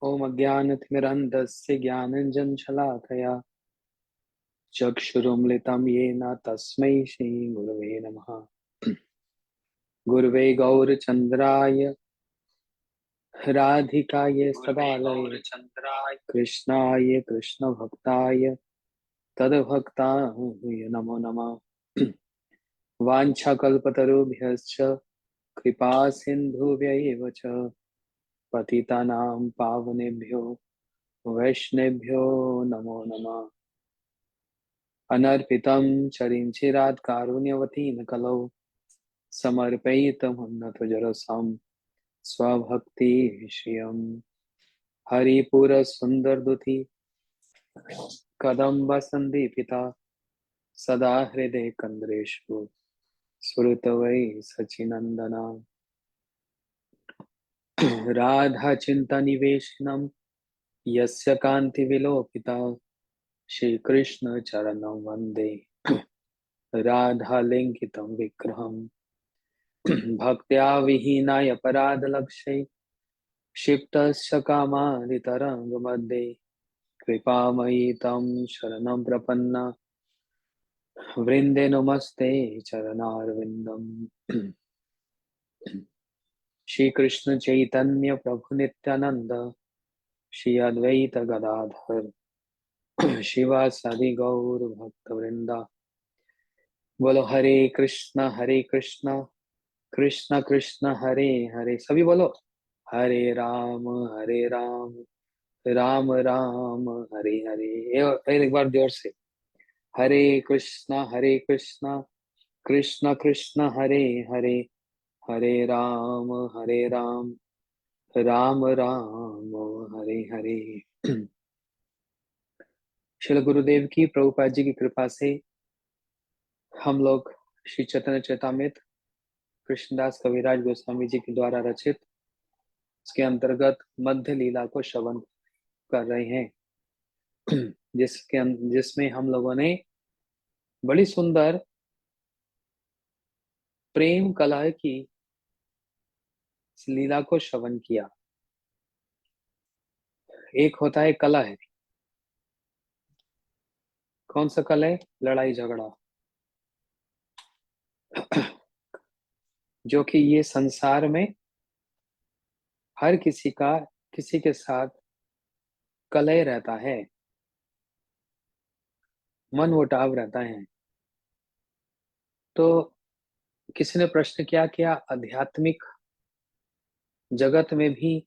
ओम अज्ञानतिमिरन्धस्य ज्ञानाञ्जनशलाकया चक्षुरुन्मिलितं येन तस्मै श्रीगुरवे नमः। गुरवे गौरचन्द्राय राधिकाय सदालये कृष्णाय कृष्णभक्ताय तद्भक्ताय नमो नमः। वाञ्छाकल्पतरुभ्यश्च कृपा सिन्धुभ्यैव च पतितानां पावनेभ्यो वैष्णवेभ्यो नमो नमः। अनर्पितं चरिंचिरात् कारुण्यवतीं कलौ समर्पयितमुन्नतजरसां स्वभक्ति श्रियम् हरिपुरसुन्दरदुति कदम्ब सन्दीपिता सदा हृदय कन्द्रेषु स्फुरतवै सचिनन्दना राधाचिन्तनिवेशनं यस्य कान्तिविलोपिता श्रीकृष्णचरणं वन्दे राधालिङ्गितं विग्रहम् भक्त्या विहीनाय अपराधलक्ष्ये क्षिप्तस्य कामादितरङ्गमध्ये कृपामयी तं शरणं प्रपन्ना वृन्दे नमस्ते चरणारविन्दम्। श्री कृष्ण चैतन्य प्रभु नित्यानंद श्री अद्वैत गदाधर शिवासादि गौर भक्त वृंदा। बोलो हरे कृष्ण कृष्ण कृष्ण हरे हरे। सभी बोलो हरे राम राम राम हरे हरे। एक बार जोर से हरे कृष्ण कृष्ण कृष्ण हरे हरे हरे राम राम राम हरे हरे। श्रील गुरुदेव की प्रभुपाद जी की कृपा से हम लोग श्री चैतन्य चैतामृत कृष्णदास कविराज गोस्वामी जी के द्वारा रचित इसके अंतर्गत मध्य लीला को श्रवण कर रहे हैं, जिसमें हम लोगों ने बड़ी सुंदर प्रेम कला की इस लीला को श्रवण किया। एक होता है कला है, कौन सा कला है? लड़ाई झगड़ा, जो कि ये संसार में हर किसी का किसी के साथ कलह रहता है, मन मुटाव रहता है। तो किसी ने प्रश्न किया क्या आध्यात्मिक जगत में भी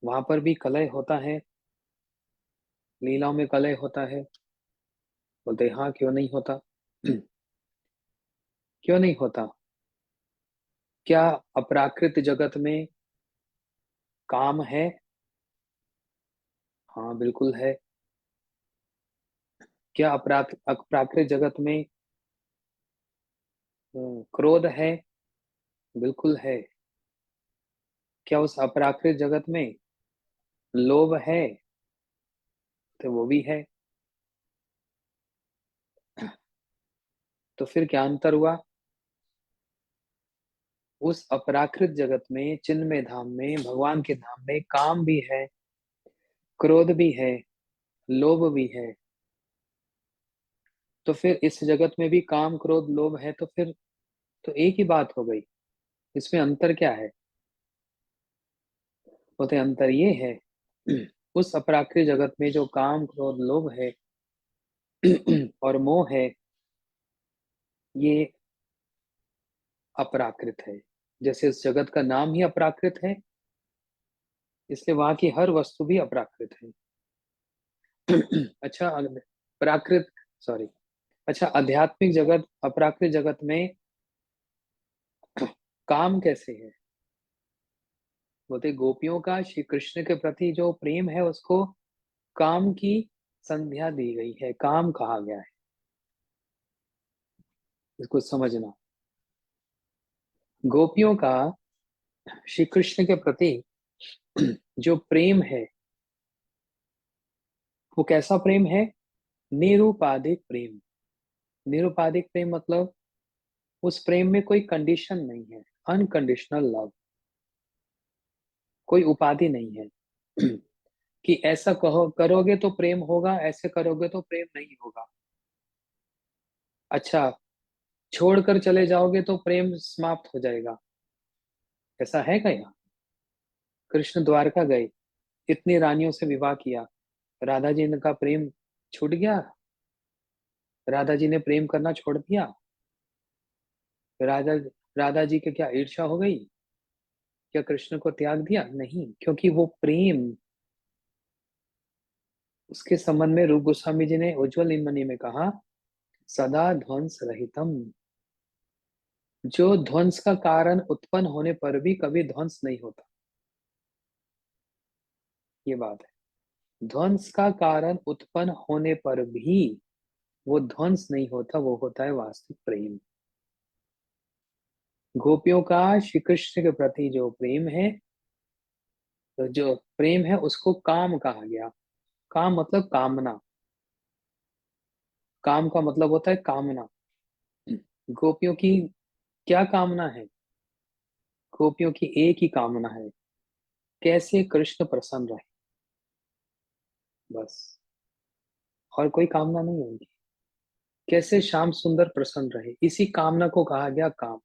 वहां पर भी कलह होता है, लीलाओं में कलह होता है? बोलते हाँ, क्यों नहीं होता। क्यों नहीं होता? क्या अपराकृत जगत में काम है? हाँ बिल्कुल है। क्या अपराकृत जगत में क्रोध है? बिल्कुल है। क्या उस अपराकृत जगत में लोभ है? तो वो भी है। तो फिर क्या अंतर हुआ? उस अपराकृत जगत में चिन्मय धाम में भगवान के धाम में काम भी है, क्रोध भी है, लोभ भी है। तो फिर इस जगत में भी काम क्रोध लोभ है, तो फिर तो एक ही बात हो गई। इसमें अंतर क्या है? बोलते अंतर ये है उस अपराकृत जगत में जो काम क्रोध लोभ है और मोह है, ये अपराकृत है। जैसे इस जगत का नाम ही अपराकृत है, इसलिए वहां की हर वस्तु भी अपराकृत है। अच्छा प्राकृत सॉरी अच्छा, आध्यात्मिक जगत अपराकृत जगत में काम कैसे है? बोलते गोपियों का श्री कृष्ण के प्रति जो प्रेम है उसको काम की संध्या दी गई है, काम कहा गया है। इसको समझना, गोपियों का श्री कृष्ण के प्रति जो प्रेम है वो कैसा प्रेम है? निरुपाधिक प्रेम। निरुपाधिक प्रेम मतलब उस प्रेम में कोई कंडीशन नहीं है, अनकंडीशनल लव, कोई उपाधि नहीं है। कि ऐसा कहो करोगे तो प्रेम होगा, ऐसे करोगे तो प्रेम नहीं होगा। अच्छा, छोड़कर चले जाओगे तो प्रेम समाप्त हो जाएगा, ऐसा है क्या यहाँ? कृष्ण द्वारका गए, इतनी रानियों से विवाह किया, राधा जी का प्रेम छूट गया? राधा जी ने प्रेम करना छोड़ दिया? राधा राधा जी के क्या ईर्ष्या हो गई? क्या कृष्ण को त्याग दिया? नहीं, क्योंकि वो प्रेम, उसके संबंध में रूप गोस्वामी जी ने उज्ज्वल नीलमणि में कहा, सदा ध्वंस रहितम। जो ध्वंस का कारण उत्पन्न होने पर भी कभी ध्वंस नहीं होता, ये बात है। ध्वंस का कारण उत्पन्न होने पर भी वो ध्वंस नहीं होता, वो होता है वास्तविक प्रेम। गोपियों का श्री कृष्ण के प्रति जो प्रेम है, तो जो प्रेम है उसको काम कहा गया। काम मतलब कामना, काम का मतलब होता है कामना। गोपियों की क्या कामना है? गोपियों की एक ही कामना है, कैसे कृष्ण प्रसन्न रहे, बस। और कोई कामना नहीं है उनकी। कैसे श्याम सुंदर प्रसन्न रहे, इसी कामना को कहा गया काम।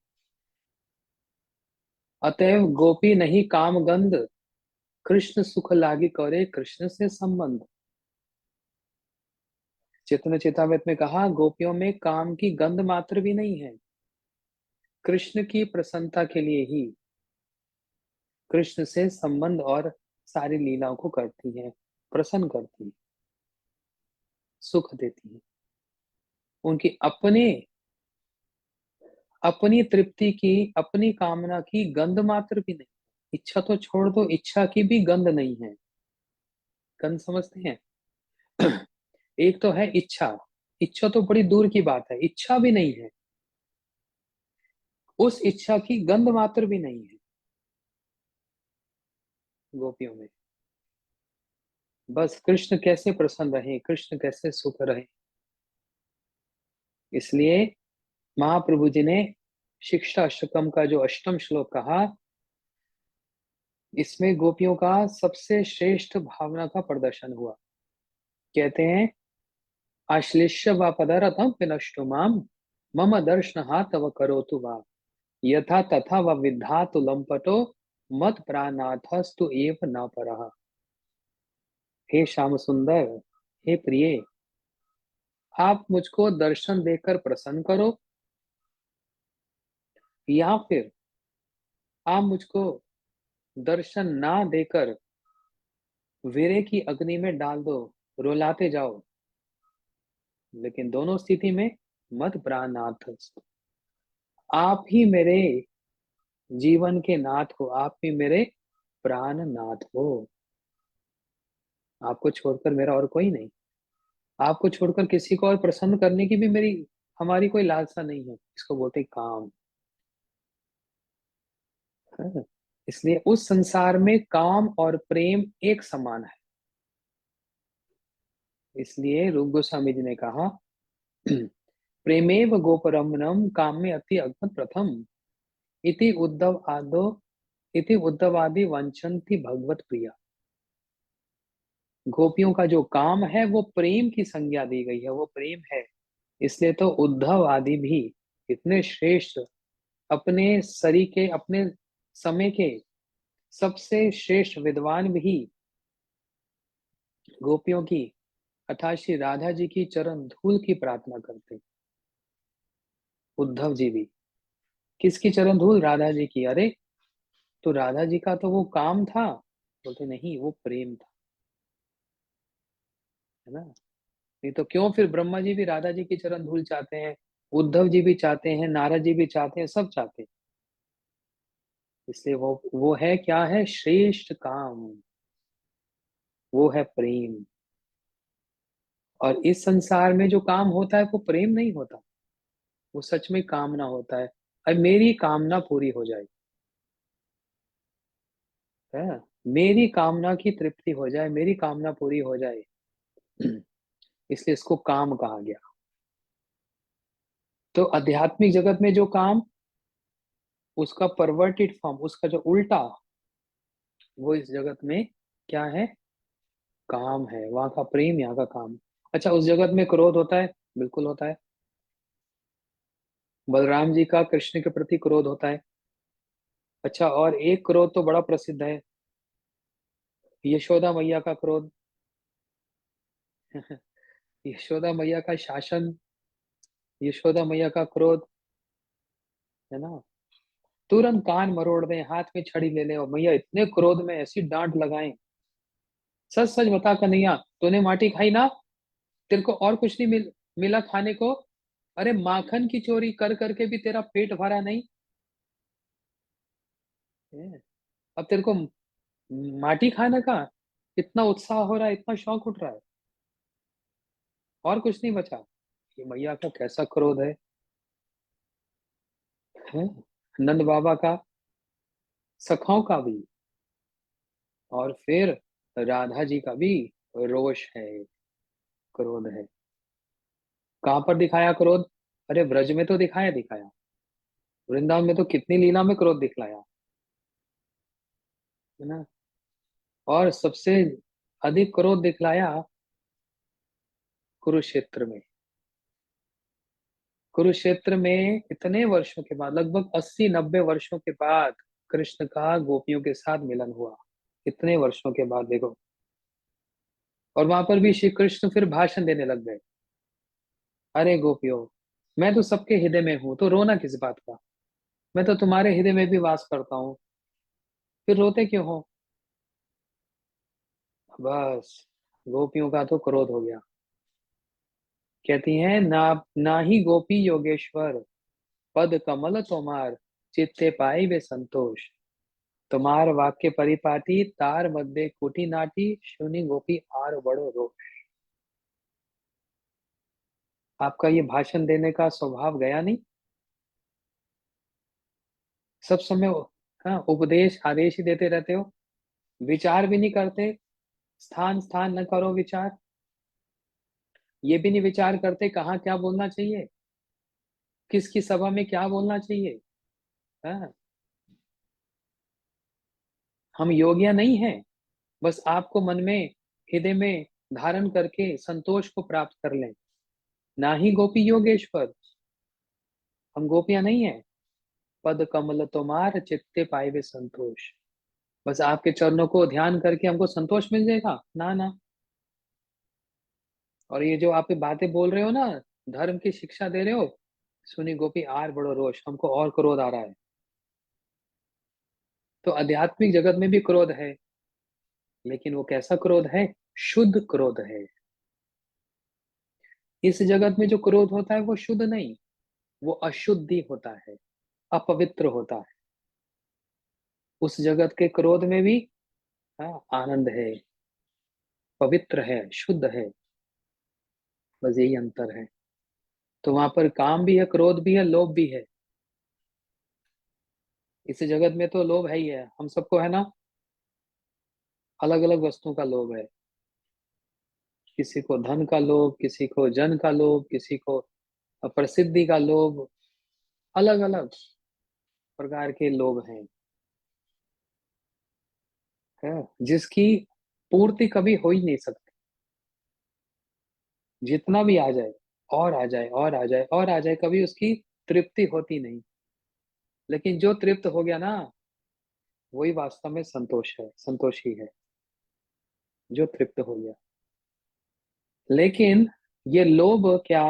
अतएव गोपी नहीं काम गंध, कृष्ण सुख लागी करे कृष्ण से संबंध। चैतन्य चेतामृत में कहा, गोपियों में काम की गंध मात्र भी नहीं है। कृष्ण की प्रसन्नता के लिए ही कृष्ण से संबंध और सारी लीलाओं को करती है, प्रसन्न करती है, सुख देती है। उनकी अपने अपनी तृप्ति की, अपनी कामना की गंध मात्र भी नहीं। इच्छा तो छोड़ दो, इच्छा की भी गंध नहीं है। गंध समझते हैं? एक तो है इच्छा, इच्छा तो बड़ी दूर की बात है, इच्छा भी नहीं है, उस इच्छा की गंध मात्र भी नहीं है गोपियों में। बस कृष्ण कैसे प्रसन्न रहे, कृष्ण कैसे सुख रहे। इसलिए महाप्रभु जी ने शिक्षा अष्टकम का जो अष्टम श्लोक कहा, इसमें गोपियों का सबसे श्रेष्ठ भावना का प्रदर्शन हुआ। कहते हैं, आश्लिष्य व पदरथम विनष्टु माम, मम दर्शनहा तव करोतु वा, यथा तथा व विद्धातु लंपटो मत प्राणाथस्तु एव न परः। हे श्याम सुंदर, हे प्रिय, आप मुझको दर्शन देकर प्रसन्न करो, या फिर आप मुझको दर्शन ना देकर वीरे की अग्नि में डाल दो, रुलाते जाओ, लेकिन दोनों स्थिति में मत प्राणनाथ, आप ही मेरे जीवन के नाथ हो, आप ही मेरे प्राण नाथ हो। आपको छोड़कर मेरा और कोई नहीं, आपको छोड़कर किसी को और प्रसन्न करने की भी मेरी हमारी कोई लालसा नहीं है। इसको बोलते हैं काम, है? इसलिए उस संसार में काम और प्रेम एक समान है। इसलिए रूप गोस्वामी जी ने कहा, प्रेमेव गोपरमणम काम्य अति अग्न प्रथम, इति उद्धव आदो, इति उद्धव आदि वंचन्ति भगवत प्रिया। गोपियों का जो काम है वो प्रेम की संज्ञा दी गई है, वो प्रेम है। इसलिए तो उद्धव आदि भी इतने श्रेष्ठ, अपने सरी के, अपने समय के सबसे श्रेष्ठ विद्वान भी गोपियों की अर्थात श्री राधा जी की चरण धूल की प्रार्थना करते। उद्धव जी भी किसकी चरण धूल? राधा जी की। अरे, तो राधा जी का तो वो काम था, बोलते नहीं वो प्रेम था, है ना? नहीं तो क्यों फिर ब्रह्मा जी भी राधा जी की चरण धूल चाहते हैं, उद्धव जी भी चाहते हैं, नारद जी भी चाहते हैं, सब चाहते हैं। इसलिए वो है, क्या है? श्रेष्ठ काम, वो है प्रेम। और इस संसार में जो काम होता है वो प्रेम नहीं होता, वो सच में कामना होता है। अब मेरी कामना पूरी हो जाए, है, मेरी कामना की तृप्ति हो जाए, मेरी कामना पूरी हो जाए। इसलिए इसको काम कहा गया। तो आध्यात्मिक जगत में जो काम, उसका परवर्टेड फॉर्म, उसका जो उल्टा, वो इस जगत में क्या है? काम है, वहां का प्रेम, यहाँ का काम। अच्छा, उस जगत में क्रोध होता है? बिल्कुल होता है। बलराम जी का कृष्ण के प्रति क्रोध होता है। अच्छा, और एक क्रोध तो बड़ा प्रसिद्ध है, यशोदा मैया का क्रोध। यशोदा मैया का शासन, यशोदा मैया का क्रोध, है ना? तुरंत कान मरोड़ दें, हाथ में छड़ी ले ले, और मैया इतने क्रोध में ऐसी डांट लगाएं। सच सच बता कन्हैया, तूने माटी खाई ना? तेरे को और कुछ नहीं मिला खाने को? अरे माखन की चोरी कर करके भी तेरा पेट भरा नहीं है? अब तेरे को माटी खाने का इतना उत्साह हो रहा है, इतना शौक उठ रहा है, और कुछ नहीं बचा? ये मैया का कैसा क्रोध है? नंद बाबा का, सखाओं का भी, और फिर राधा जी का भी रोष है, क्रोध है। कहाँ पर दिखाया क्रोध? अरे ब्रज में तो दिखाया दिखाया, वृंदावन में तो कितनी लीला में क्रोध दिखलाया, है ना? और सबसे अधिक क्रोध दिखलाया कुरुक्षेत्र में। कुरुक्षेत्र में इतने वर्षों के बाद, लगभग 80-90 वर्षों के बाद, कृष्ण का गोपियों के साथ मिलन हुआ। इतने वर्षों के बाद देखो। और वहां पर भी श्री कृष्ण फिर भाषण देने लग गए। अरे गोपियों, मैं तो सबके हृदय में हूं, तो रोना किस बात का? मैं तो तुम्हारे हृदय में भी वास करता हूँ, फिर रोते क्यों हो? बस, गोपियों का तो क्रोध हो गया। कहती हैं, ना ही गोपी योगेश्वर, पद कमल तोमार, चित्ते पाई वे संतोष। तुम्हार वाक्य परिपाटी, तार मध्य कुटी नाटी, सुनी गोपी आर बड़ो रो। आपका ये भाषण देने का स्वभाव गया नहीं? सब समय हाँ, उपदेश आदेश ही देते रहते हो, विचार भी नहीं करते। स्थान स्थान न करो विचार, ये भी नहीं विचार करते कहाँ क्या बोलना चाहिए, किसकी सभा में क्या बोलना चाहिए। हाँ, हम योगिया नहीं हैं, बस आपको मन में, हृदय में धारण करके संतोष को प्राप्त कर लें। ना ही गोपी योगेश्वर, हम गोपियां नहीं है। पद कमल तुम्हार, चित्ते पाए वे संतोष। बस आपके चरणों को ध्यान करके हमको संतोष मिल जाएगा? ना ना। और ये जो आप ये बातें बोल रहे हो ना, धर्म की शिक्षा दे रहे हो, सुनी गोपी आर बड़ो रोष, हमको और क्रोध आ रहा है। तो आध्यात्मिक जगत में भी क्रोध है, लेकिन वो कैसा क्रोध है? शुद्ध क्रोध है। इस जगत में जो क्रोध होता है वो शुद्ध नहीं, वो अशुद्धि होता है, अपवित्र होता है। उस जगत के क्रोध में भी आनंद है, पवित्र है, शुद्ध है। बस यही अंतर है। तो वहां पर काम भी है, क्रोध भी है, लोभ भी है। इस जगत में तो लोभ है ही है, हम सबको है ना, अलग अलग वस्तुओं का लोभ है। किसी को धन का लोभ, किसी को जन का लोभ, किसी को प्रसिद्धि का लोभ, अलग अलग प्रकार के लोभ हैं, है, जिसकी पूर्ति कभी हो ही नहीं सकती। जितना भी आ जाए, और आ जाए, और आ जाए, और आ जाए, कभी उसकी तृप्ति होती नहीं। लेकिन जो तृप्त हो गया ना, वही वास्तव में संतोष है, संतोषी है, जो तृप्त हो गया। लेकिन ये लोभ क्या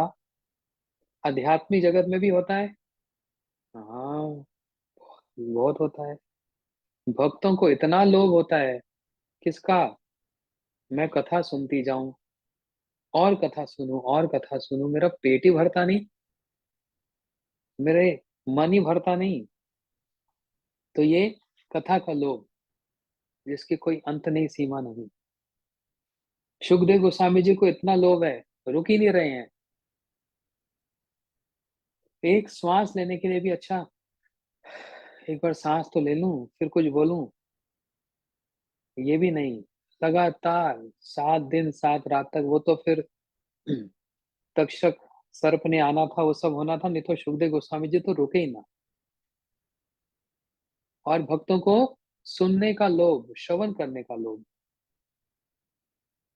आध्यात्मिक जगत में भी होता है? हाँ, बहुत होता है। भक्तों को इतना लोभ होता है, किसका? मैं कथा सुनती जाऊं, और कथा सुनूं, और कथा सुनूं, मेरा पेट ही भरता नहीं, मेरे मन ही भरता नहीं। तो ये कथा का लोभ, जिसकी कोई अंत नहीं, सीमा नहीं। सुखदेव गोस्वामी जी को इतना लोभ है, रुक ही नहीं रहे हैं। एक श्वास लेने के लिए भी, अच्छा एक बार सांस तो ले लूं फिर कुछ बोलूं, ये भी नहीं। लगातार 7 दिन 7 रात तक, वो तो फिर तक्षक सर्प ने आना था, वो सब होना था, नहीं तो सुखदेव गोस्वामी जी तो रुके ही ना। और भक्तों को सुनने का लोभ, श्रवण करने का लोभ,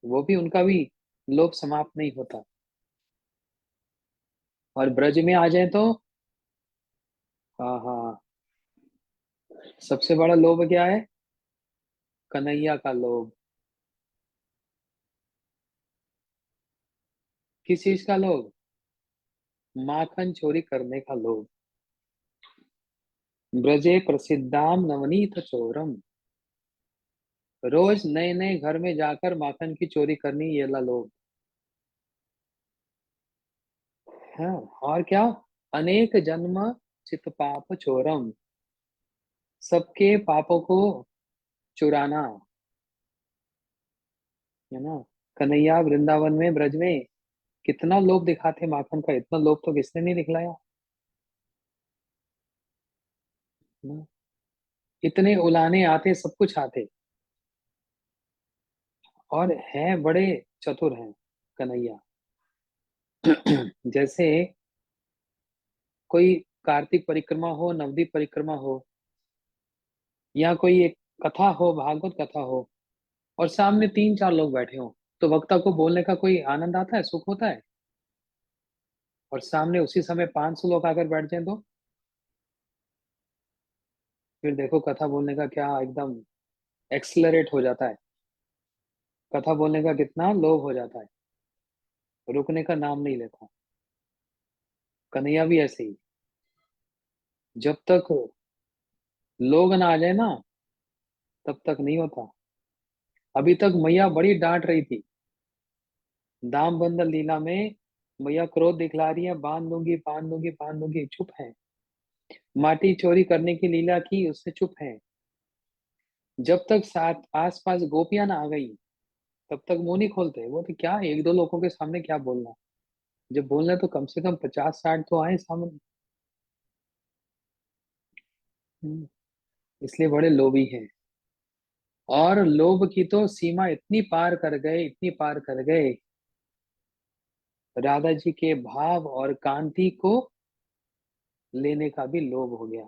वो भी उनका भी लोभ समाप्त नहीं होता। और ब्रज में आ जाए तो हाँ हाँ, सबसे बड़ा लोभ क्या है? कन्हैया का लोभ। किस चीज का लोभ? माखन चोरी करने का लोभ। ब्रजे प्रसिद्धाम नवनीत चोरम। रोज नए नए घर में जाकर माखन की चोरी करनी, ये ला लोभ है। और क्या? अनेक जन्म चित पाप चोरम। सबके पापों को चुराना, है ना। कन्हैया वृंदावन में, ब्रज में कितना लोभ दिखाते माखन का, इतना लोभ तो किसने नहीं दिखलाया, है ना? इतने उलाने आते, सब कुछ आते। और हैं बड़े चतुर हैं कन्हैया। जैसे कोई कार्तिक परिक्रमा हो, नवदीप परिक्रमा हो, या कोई एक कथा हो, भागवत कथा हो, और सामने तीन चार लोग बैठे हो, तो वक्ता को बोलने का कोई आनंद आता है, सुख होता है। और सामने उसी समय 500 लोग आकर बैठ जाएं तो फिर देखो कथा बोलने का क्या एकदम एक्सलरेट हो जाता है। कथा बोलने का कितना लोभ हो जाता है, रुकने का नाम नहीं लेता। कन्हैया भी ऐसे ही, जब तक लोग ना आ जाए ना, तब तक नहीं होता। अभी तक मैया बड़ी डांट रही थी, दाम बंदर लीला में मैया क्रोध दिखला रही है, बांध दूंगी बांध दूंगी बांध दूंगी, चुप है। माटी चोरी करने की लीला की, उससे चुप है। जब तक साथ आस पास गोपियां ना आ गई, तब तक मुंह नहीं खोलते। वो तो क्या, एक दो लोगों के सामने क्या बोलना, जब बोलना है तो कम से कम 50-60 तो आए सामने। हम्म, इसलिए बड़े लोभी हैं। और लोभ की तो सीमा इतनी पार कर गए, इतनी पार कर गए, राधा जी के भाव और कांति को लेने का भी लोभ हो गया,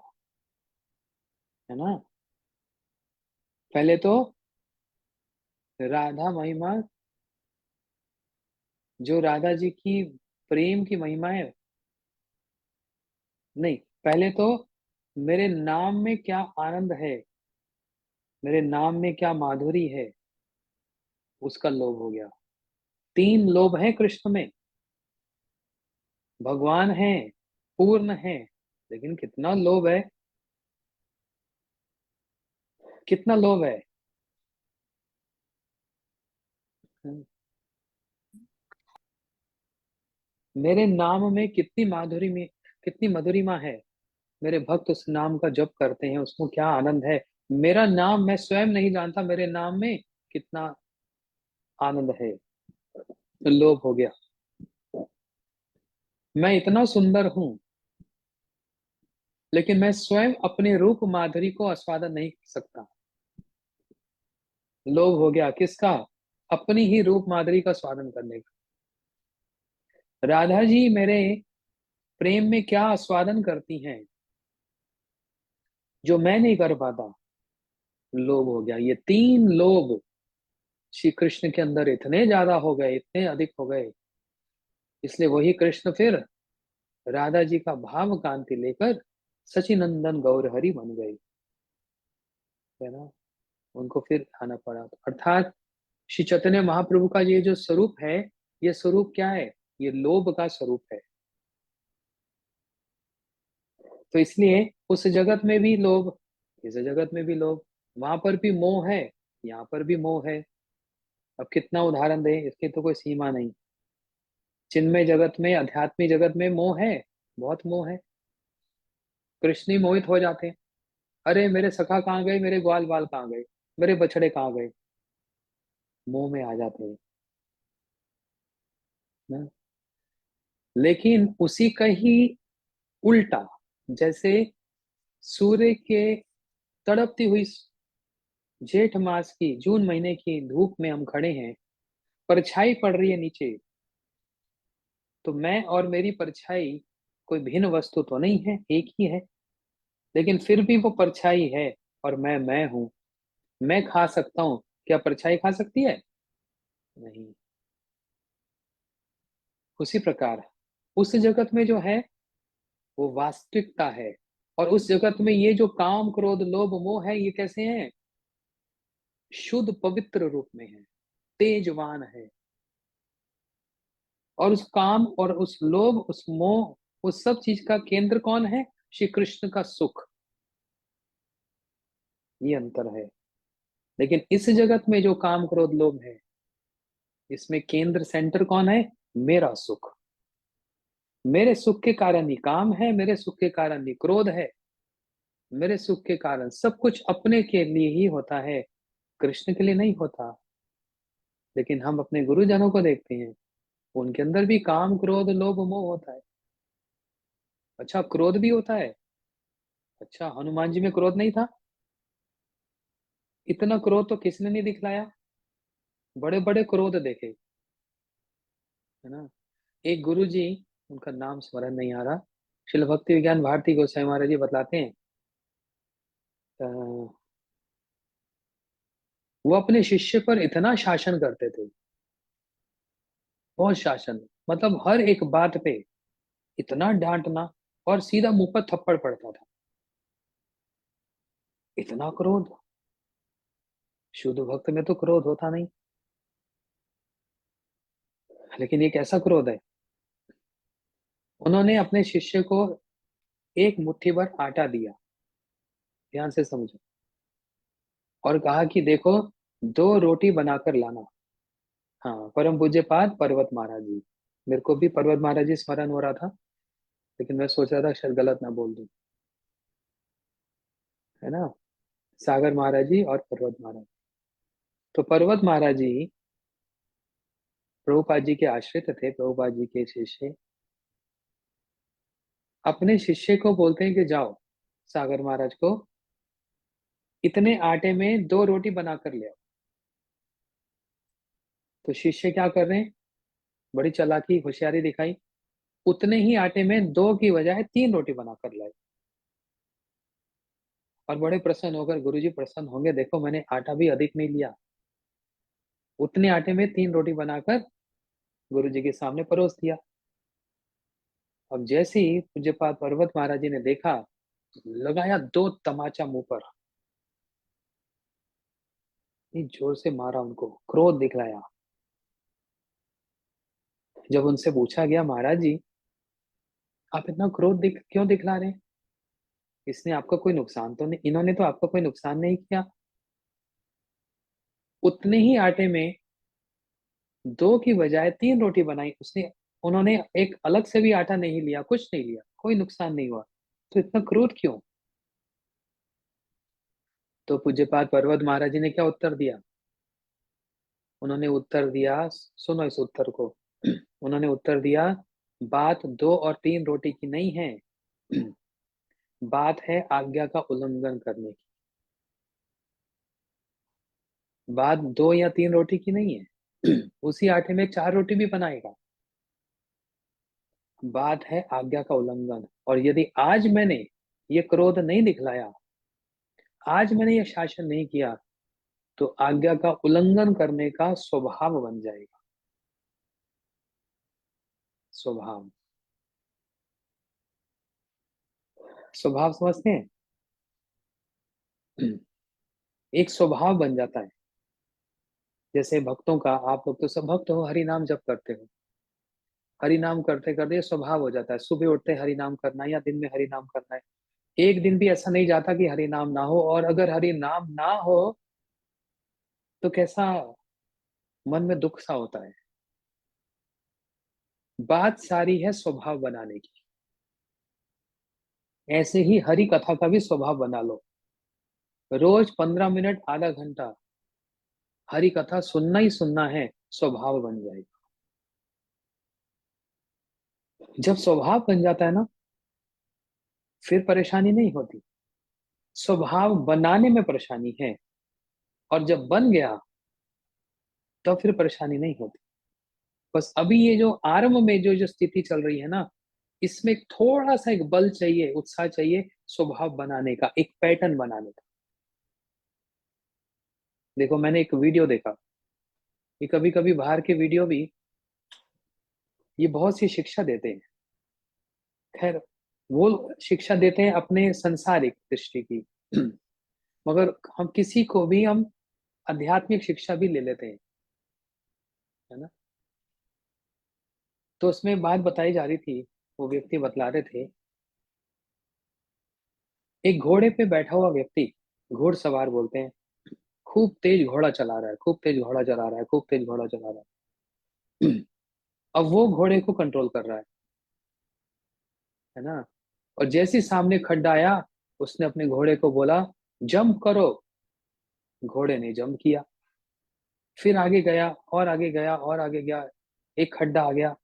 है ना। पहले तो राधा महिमा, जो राधा जी की प्रेम की महिमा है, नहीं, पहले तो मेरे नाम में क्या आनंद है, मेरे नाम में क्या माधुरी है, उसका लोभ हो गया। तीन लोभ है कृष्ण में। भगवान है, पूर्ण है, लेकिन कितना लोभ है, कितना लोभ है। मेरे नाम में कितनी माधुरी में, कितनी मधुरिमा है। मेरे भक्त उस नाम का जप करते हैं, उसको क्या आनंद है। मेरा नाम मैं स्वयं नहीं जानता, मेरे नाम में कितना आनंद है। तो लोभ हो गया। मैं इतना सुंदर हूं, लेकिन मैं स्वयं अपने रूप माधुरी को आस्वादन नहीं कर सकता। लोभ हो गया किसका? अपनी ही रूप माधुरी का स्वादन करने का। राधा जी मेरे प्रेम में क्या आस्वादन करती हैं, जो मैं नहीं कर पाता। लोभ हो गया। ये तीन लोभ श्री कृष्ण के अंदर इतने ज्यादा हो गए, इतने अधिक हो गए। इसलिए वही कृष्ण फिर राधा जी का भाव कांति लेकर सचिनंदन गौर हरि बन गए, है ना। उनको फिर आना पड़ा। अर्थात श्री चैतन्य महाप्रभु का ये जो स्वरूप है, ये स्वरूप क्या है? ये लोभ का स्वरूप है। तो इसलिए उस जगत में भी लोभ, इस जगत में भी लोभ, वहां पर भी मोह है, यहाँ पर भी मोह है। अब कितना उदाहरण दे, इसकी तो कोई सीमा नहीं। चिन्मय जगत में, आध्यात्मिक जगत में मोह है, बहुत मोह है। कृष्ण ही मोहित हो जाते हैं। अरे मेरे सखा कहाँ गए, मेरे ग्वाल बाल कहाँ गए, मेरे बछड़े कहाँ गए, मोह में आ जाते हैं ना। लेकिन उसी का ही उल्टा, जैसे सूर्य के तड़पती हुई जेठ मास की, जून महीने की धूप में हम खड़े हैं, परछाई पड़ रही है नीचे, तो मैं और मेरी परछाई कोई भिन्न वस्तु तो नहीं है, एक ही है। लेकिन फिर भी वो परछाई है, और मैं हूं। मैं खा सकता हूँ, क्या परछाई खा सकती है? नहीं। उसी प्रकार उस जगत में जो है वो वास्तविकता है, और उस जगत में ये जो काम क्रोध लोभ मोह है ये कैसे हैं? शुद्ध पवित्र रूप में है, तेजवान है। और उस काम और उस लोभ उस मोह उस सब चीज का केंद्र कौन है? श्री कृष्ण का सुख। ये अंतर है। लेकिन इस जगत में जो काम क्रोध लोभ है, इसमें केंद्र सेंटर कौन है? मेरा सुख। मेरे सुख के कारण ही काम है, मेरे सुख के कारण ही क्रोध है, मेरे सुख के कारण सब कुछ अपने के लिए ही होता है, कृष्ण के लिए नहीं होता। लेकिन हम अपने गुरुजनों को देखते हैं, उनके अंदर भी काम क्रोध लोभ मोह होता है। अच्छा, क्रोध भी होता है। अच्छा, हनुमान जी में क्रोध नहीं था? इतना क्रोध तो किसने नहीं दिखलाया? बड़े बड़े क्रोध देखे, है ना। एक गुरु जी, उनका नाम स्मरण नहीं आ रहा, शिल भक्ति विज्ञान भारती गोसाई महाराज जी बतलाते हैं, अ, वो अपने शिष्य पर इतना शासन करते थे, बहुत शासन, मतलब हर एक बात पे इतना डांटना, और सीधा मुंह पर थप्पड़ पड़ता था। इतना क्रोध, शुद्ध भक्त में तो क्रोध होता नहीं। लेकिन ये कैसा क्रोध है? उन्होंने अपने शिष्य को एक मुट्ठी भर आटा दिया, ध्यान से समझो, और कहा कि देखो, 2 रोटी बनाकर लाना। हाँ, परम पूज्य पाद पर्वत महाराज जी। मेरे को भी पर्वत महाराज जी स्मरण हो रहा था, लेकिन मैं सोच रहा था शायद गलत ना बोल दूं, है ना। सागर महाराज जी और पर्वत महाराज। तो पर्वत महाराज जी प्रभुपाद जी के आश्रित थे, प्रभुपाद जी के शिष्य। अपने शिष्य को बोलते हैं कि जाओ, सागर महाराज को इतने आटे में 2 रोटी बनाकर ले आओ। तो शिष्य क्या कर रहे हैं? बड़ी चालाकी होशियारी दिखाई, उतने ही आटे में 2 की बजाय 3 रोटी बनाकर लाए। और बड़े प्रसन्न होकर, गुरुजी प्रसन्न होंगे, देखो मैंने आटा भी अधिक नहीं लिया, उतने आटे में 3 रोटी बनाकर गुरुजी के सामने परोस दिया। अब जैसे ही पूज्यपाद पर्वत महाराज जी ने देखा, लगाया 2 तमाचा मुंह पर, इतनी जोर से मारा, उनको क्रोध दिखलाया। जब उनसे पूछा गया, महाराज जी आप इतना क्रोध क्यों दिखला रहे हैं? इसने आपका कोई नुकसान तो नहीं, इन्होंने तो आपका कोई नुकसान नहीं किया। उतने ही आटे में 2 की बजाय 3 रोटी बनाई उसने, उन्होंने एक अलग से भी आटा नहीं लिया, कुछ नहीं लिया, कोई नुकसान नहीं हुआ, तो इतना क्रोध क्यों? तो पूज्यपाद पर्वत महाराज जी ने क्या उत्तर दिया? उन्होंने उत्तर दिया, सुनो इस उत्तर को। उन्होंने उत्तर दिया, बात 2 और 3 रोटी की नहीं है, बात है आज्ञा का उल्लंघन करने की। बात 2 या 3 रोटी की नहीं है, उसी आटे में 4 रोटी भी बनाएगा। बात है आज्ञा का उल्लंघन, और यदि आज मैंने ये क्रोध नहीं दिखलाया, आज मैंने ये शासन नहीं किया, तो आज्ञा का उल्लंघन करने का स्वभाव बन जाएगा। स्वभाव, स्वभाव समझते हैं? एक स्वभाव बन जाता है। जैसे भक्तों का, आप लोग तो सब भक्त हो, हरि नाम जप करते हो, हरि नाम करते करते ये स्वभाव हो जाता है, सुबह उठते हरि नाम करना है या दिन में हरि नाम करना है। एक दिन भी ऐसा नहीं जाता कि हरि नाम ना हो, और अगर हरि नाम ना हो तो कैसा मन में दुख सा होता है। बात सारी है स्वभाव बनाने की। ऐसे ही हरि कथा का भी स्वभाव बना लो, रोज 15 मिनट आधा घंटा हरि कथा सुनना ही सुनना है, स्वभाव बन जाएगा। जब स्वभाव बन जाता है ना, फिर परेशानी नहीं होती। स्वभाव बनाने में परेशानी है, और जब बन गया तो फिर परेशानी नहीं होती। बस अभी ये जो आरंभ में जो जो स्थिति चल रही है ना, इसमें थोड़ा सा एक बल चाहिए, उत्साह चाहिए, स्वभाव बनाने का, एक पैटर्न बनाने का। देखो मैंने एक वीडियो देखा, ये कभी-कभी बाहर के वीडियो भी ये बहुत सी शिक्षा देते हैं। ख़ैर वो शिक्षा देते हैं अपने सांसारिक दृष्टि की, मगर हम किसी को भी हम आध्यात्मिक शिक्षा भी ले लेते हैं, है ना? तो उसमें बात बताई जा रही थी, वो व्यक्ति बतला रहे थे, एक घोड़े पे बैठा हुआ व्यक्ति, घुड़सवार बोलते हैं, खूब तेज घोड़ा चला रहा है, खूब तेज घोड़ा चला रहा है, खूब तेज घोड़ा चला रहा है। अब वो घोड़े को कंट्रोल कर रहा है ना? और जैसे ही सामने खड्डा आया, उसने अपने घोड़े को बोला, "जंप करो।" घोड़े ने जंप किया, फिर आगे गया और आगे गया और आगे गया, एक खड्डा आ गया,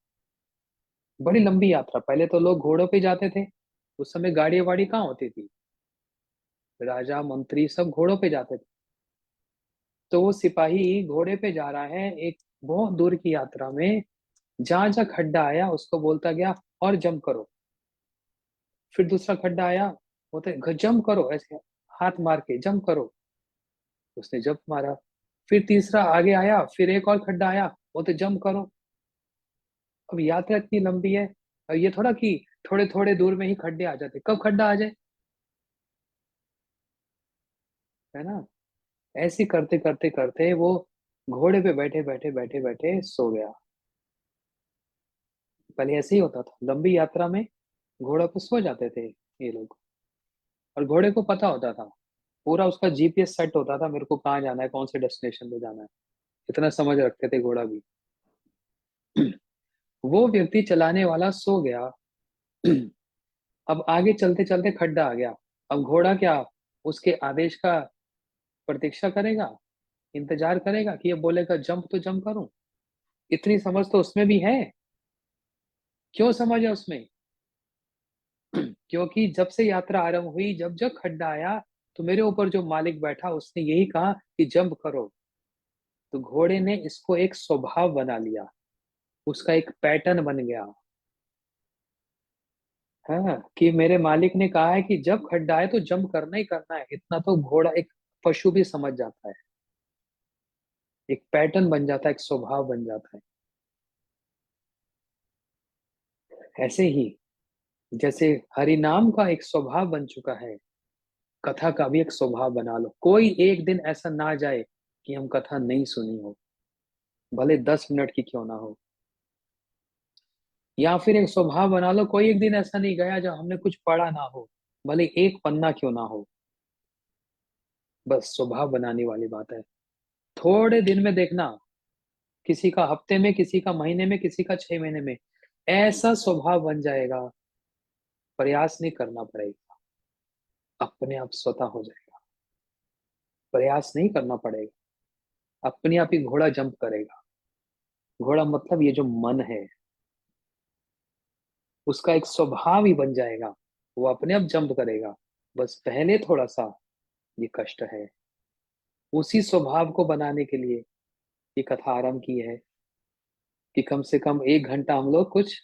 बड़ी लंबी यात्रा, पहले तो लोग घोड़ों पे जाते थे, उस समय गाड़ी-वाड़ी कहाँ होती थी, राजा, मंत्री सब घोड़ों पे जाते थे। तो वो सिपाही घोड़े पे जा रहा है, एक बहुत दूर की यात्रा में, जहाँ-जहाँ खड्डा आया उसको बोलता गया और जंप करो। फिर दूसरा खड्डा आया, बोलते जंप करो ऐसे हाथ मार के जंप करो, उसने जंप मारा। फिर तीसरा आगे आया, फिर एक और खड्डा आया, बोलते जंप करो। अब यात्रा इतनी लंबी है, अब ये थोड़ा कि थोड़े-थोड़े दूर में ही खड्डे आ जाते, कब खड्डा आ जाए, है ना? ऐसे ही करते-करते वो घोड़े पे बैठे-बैठे सो गया। पहले ऐसे ही होता था, लंबी यात्रा में घोड़ों पे सो जाते थे ये लोग और घोड़े को पता होता था, पूरा उसका जीपीएस सेट होता था, मेरे को कहाँ जाना है, कौन से डेस्टिनेशन पे जाना है, इतना समझ रखते थे घोड़ा भी। वो व्यक्ति चलाने वाला सो गया। अब आगे चलते-चलते खड्डा आ गया। अब घोड़ा क्या उसके आदेश का प्रतीक्षा करेगा, इंतज़ार करेगा कि ये बोलेगा जंप तो जंप करूँ? इतनी समझ तो उसमें भी है। क्यों समझ है उसमें? क्योंकि जब से यात्रा आरंभ हुई, जब-जब खड्डा आया, तो मेरे ऊपर जो मालिक बैठा उसने यही कहा कि जंप करो। तो घोड़े ने इसको एक स्वभाव बना लिया, उसका एक पैटर्न बन गया। हाँ, कि मेरे मालिक ने कहा है कि जब खड्डा आए तो जंप करना ही करना है, इतना तो घोड़ा एक पशु भी समझ जाता है। एक पैटर्न बन जाता है, एक स्वभाव बन जाता है। ऐसे ही जैसे हरिनाम का एक स्वभाव बन चुका है, कथा का भी एक स्वभाव बना लो। कोई एक दिन ऐसा ना जाए कि हम कथा नहीं सुनी हो, भले 10 मिनट की क्यों ना हो। या फिर एक स्वभाव बना लो, कोई एक दिन ऐसा नहीं गया जब हमने कुछ पढ़ा ना हो, भले एक पन्ना क्यों ना हो। बस स्वभाव बनाने वाली बात है। थोड़े दिन में देखना, किसी का हफ्ते में, किसी का महीने में, किसी का 6 महीने में, ऐसा स्वभाव बन जाएगा, प्रयास नहीं करना पड़ेगा, अपने आप स्वतः हो जाएगा। प्रयास नहीं करना पड़ेगा, अपने आप ही घोड़ा जंप करेगा। घोड़ा मतलब ये जो मन है, उसका एक स्वभाव ही बन जाएगा, वो अपने आप जंप करेगा। बस पहले थोड़ा-सा ये कष्ट है। उसी स्वभाव को बनाने के लिए ये कथा आरंभ की है कि कम से कम 1 घंटा हम लोग कुछ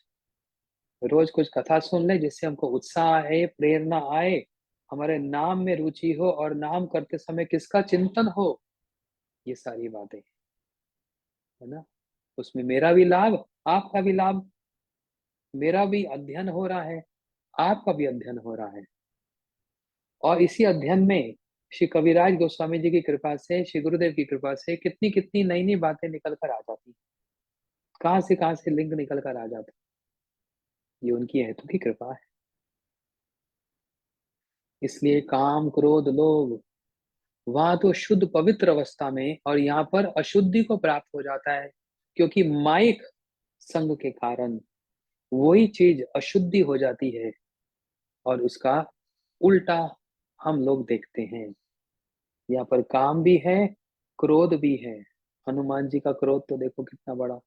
रोज़ कुछ कथा सुन लें, जिससे हमको उत्साह आए, प्रेरणा आए, हमारे नाम में रुचि हो और नाम करते समय किसका चिंतन हो, ये सारी बातें, है ना? उसमें मेरा भी लाभ, आपका भी लाभ, मेरा भी अध्ययन हो रहा है, आपका भी अध्ययन हो रहा है। और इसी अध्ययन में श्री कविराज गोस्वामी जी की कृपा से, श्री गुरुदेव की कृपा से कितनी-कितनी नई-नई बातें निकल कर आ जाती। कहाँ से लिंक निकल कर आ जाता। ये उनकी हेतु की कृपा है। इसलिए काम, क्रोध, लोभ वहाँ तो शुद्ध पवित्र अवस्था में और यहाँ पर अशुद्धि को प्राप्त हो जाता है, क्योंकि माइक संग के कारण वही चीज़ अशुद्धि हो जाती है और उसका उल्टा हम लोग देखते हैं। यहाँ पर काम भी है, क्रोध भी है। हनुमान जी का क्रोध तो देखो कितना बड़ा।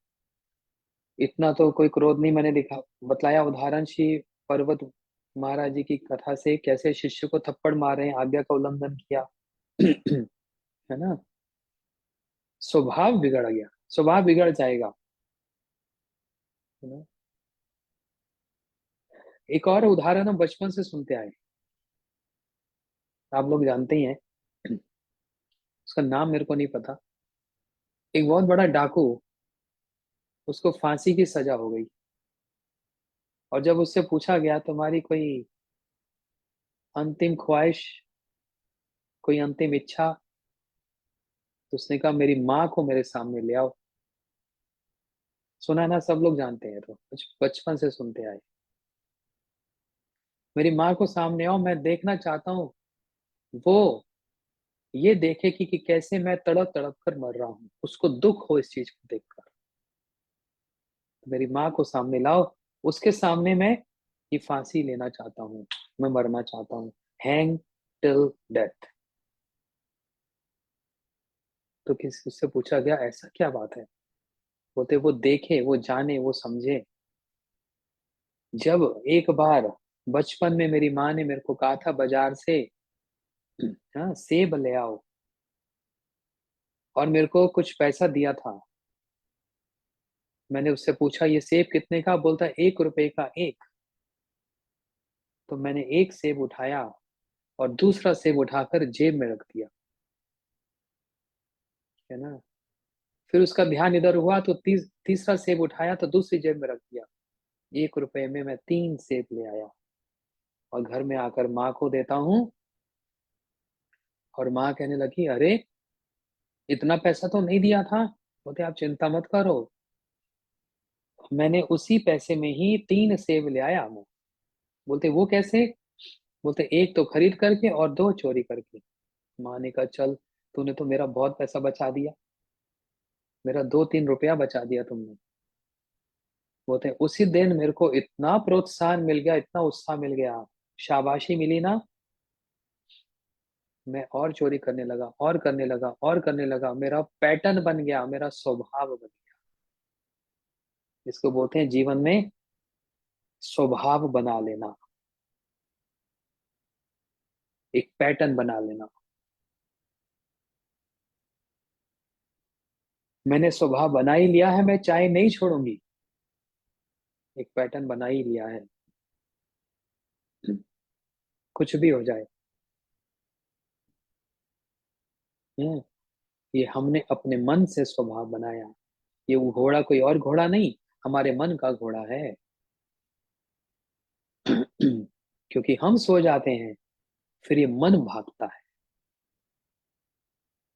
इतना तो कोई क्रोध नहीं मैंने दिखा बतलाया उदाहरण श्री पर्वत महाराज जी की कथा से कैसे शिष्य को थप्पड़ मारे, आज्ञा का उल्लंघन किया। है ना? स्वभाव बिगड़ गया, स्वभाव बिगड़ जाएगा, है ना? एक और उदाहरण हम बचपन से सुनते आए, आप लोग जानते ही हैं, उसका नाम मेरे को नहीं पता। एक बहुत बड़ा डाकू, उसको फांसी की सजा हो गई। और जब उससे पूछा गया तुम्हारी कोई अंतिम ख्वाहिश, कोई अंतिम इच्छा, तो उसने कहा मेरी माँ को मेरे सामने ले आओ। सुना ना, सब लोग जानते हैं, तो कुछ बचपन से सुनते आए। मेरी माँ को सामने आओ, मैं देखना चाहता हूँ वो ये देखे कि कैसे मैं तड़प तड़प कर मर रहा हूँ, उसको दुख हो इस चीज को देखकर। तो मेरी माँ को सामने लाओ, उसके सामने मैं ये फांसी लेना चाहता हूँ, मैं मरना चाहता हूँ, हैंग टिल डेथ। तो किसी उससे पूछा गया ऐसा क्या बात है? बोलते वो देखे, वो जाने, वो समझे। जब एक बार बचपन में मेरी माँ ने मेरे को कहा था बाजार से, हाँ, सेब ले आओ, और मेरे को कुछ पैसा दिया था। मैंने उससे पूछा ये सेब कितने का? बोलता 1 रुपए का एक। तो मैंने एक सेब उठाया और दूसरा सेब उठाकर जेब में रख दिया, है ना। फिर उसका ध्यान इधर हुआ तो तीसरा सेब उठाया तो दूसरी जेब में रख दिया। 1 रुपए में मैं 3 सेब ले आया, और घर में आकर माँ को देता हूँ। और माँ कहने लगी अरे, इतना पैसा तो नहीं दिया था। बोलते आप चिंता मत करो, मैंने उसी पैसे में ही 3 सेब ले आया मैं। बोलते वो कैसे? बोलते एक तो खरीद करके और दो चोरी करके। माँ ने कहा चल, तूने तो मेरा बहुत पैसा बचा दिया, मेरा 2-3 रुपया बचा दिया तुमने। बोलते हैं उसी दिन मेरे को इतना प्रोत्साहन मिल गया, इतना उत्साह मिल गया, शाबाशी मिली ना। मैं और चोरी करने लगा, और करने लगा, और करने लगा, मेरा पैटर्न बन गया, मेरा स्वभाव बन गया। इसको बोलते हैं जीवन में स्वभाव बना लेना, एक पैटर्न बना लेना। मैंने स्वभाव बना ही लिया है, मैं चाय नहीं छोड़ूंगी, एक पैटर्न बना ही लिया है, कुछ भी हो जाए। हम्म, ये हमने अपने मन से स्वभाव बनाया। ये वो घोड़ा कोई और घोड़ा नहीं, हमारे मन का घोड़ा है। क्योंकि हम सो जाते हैं, फिर ये मन भागता है।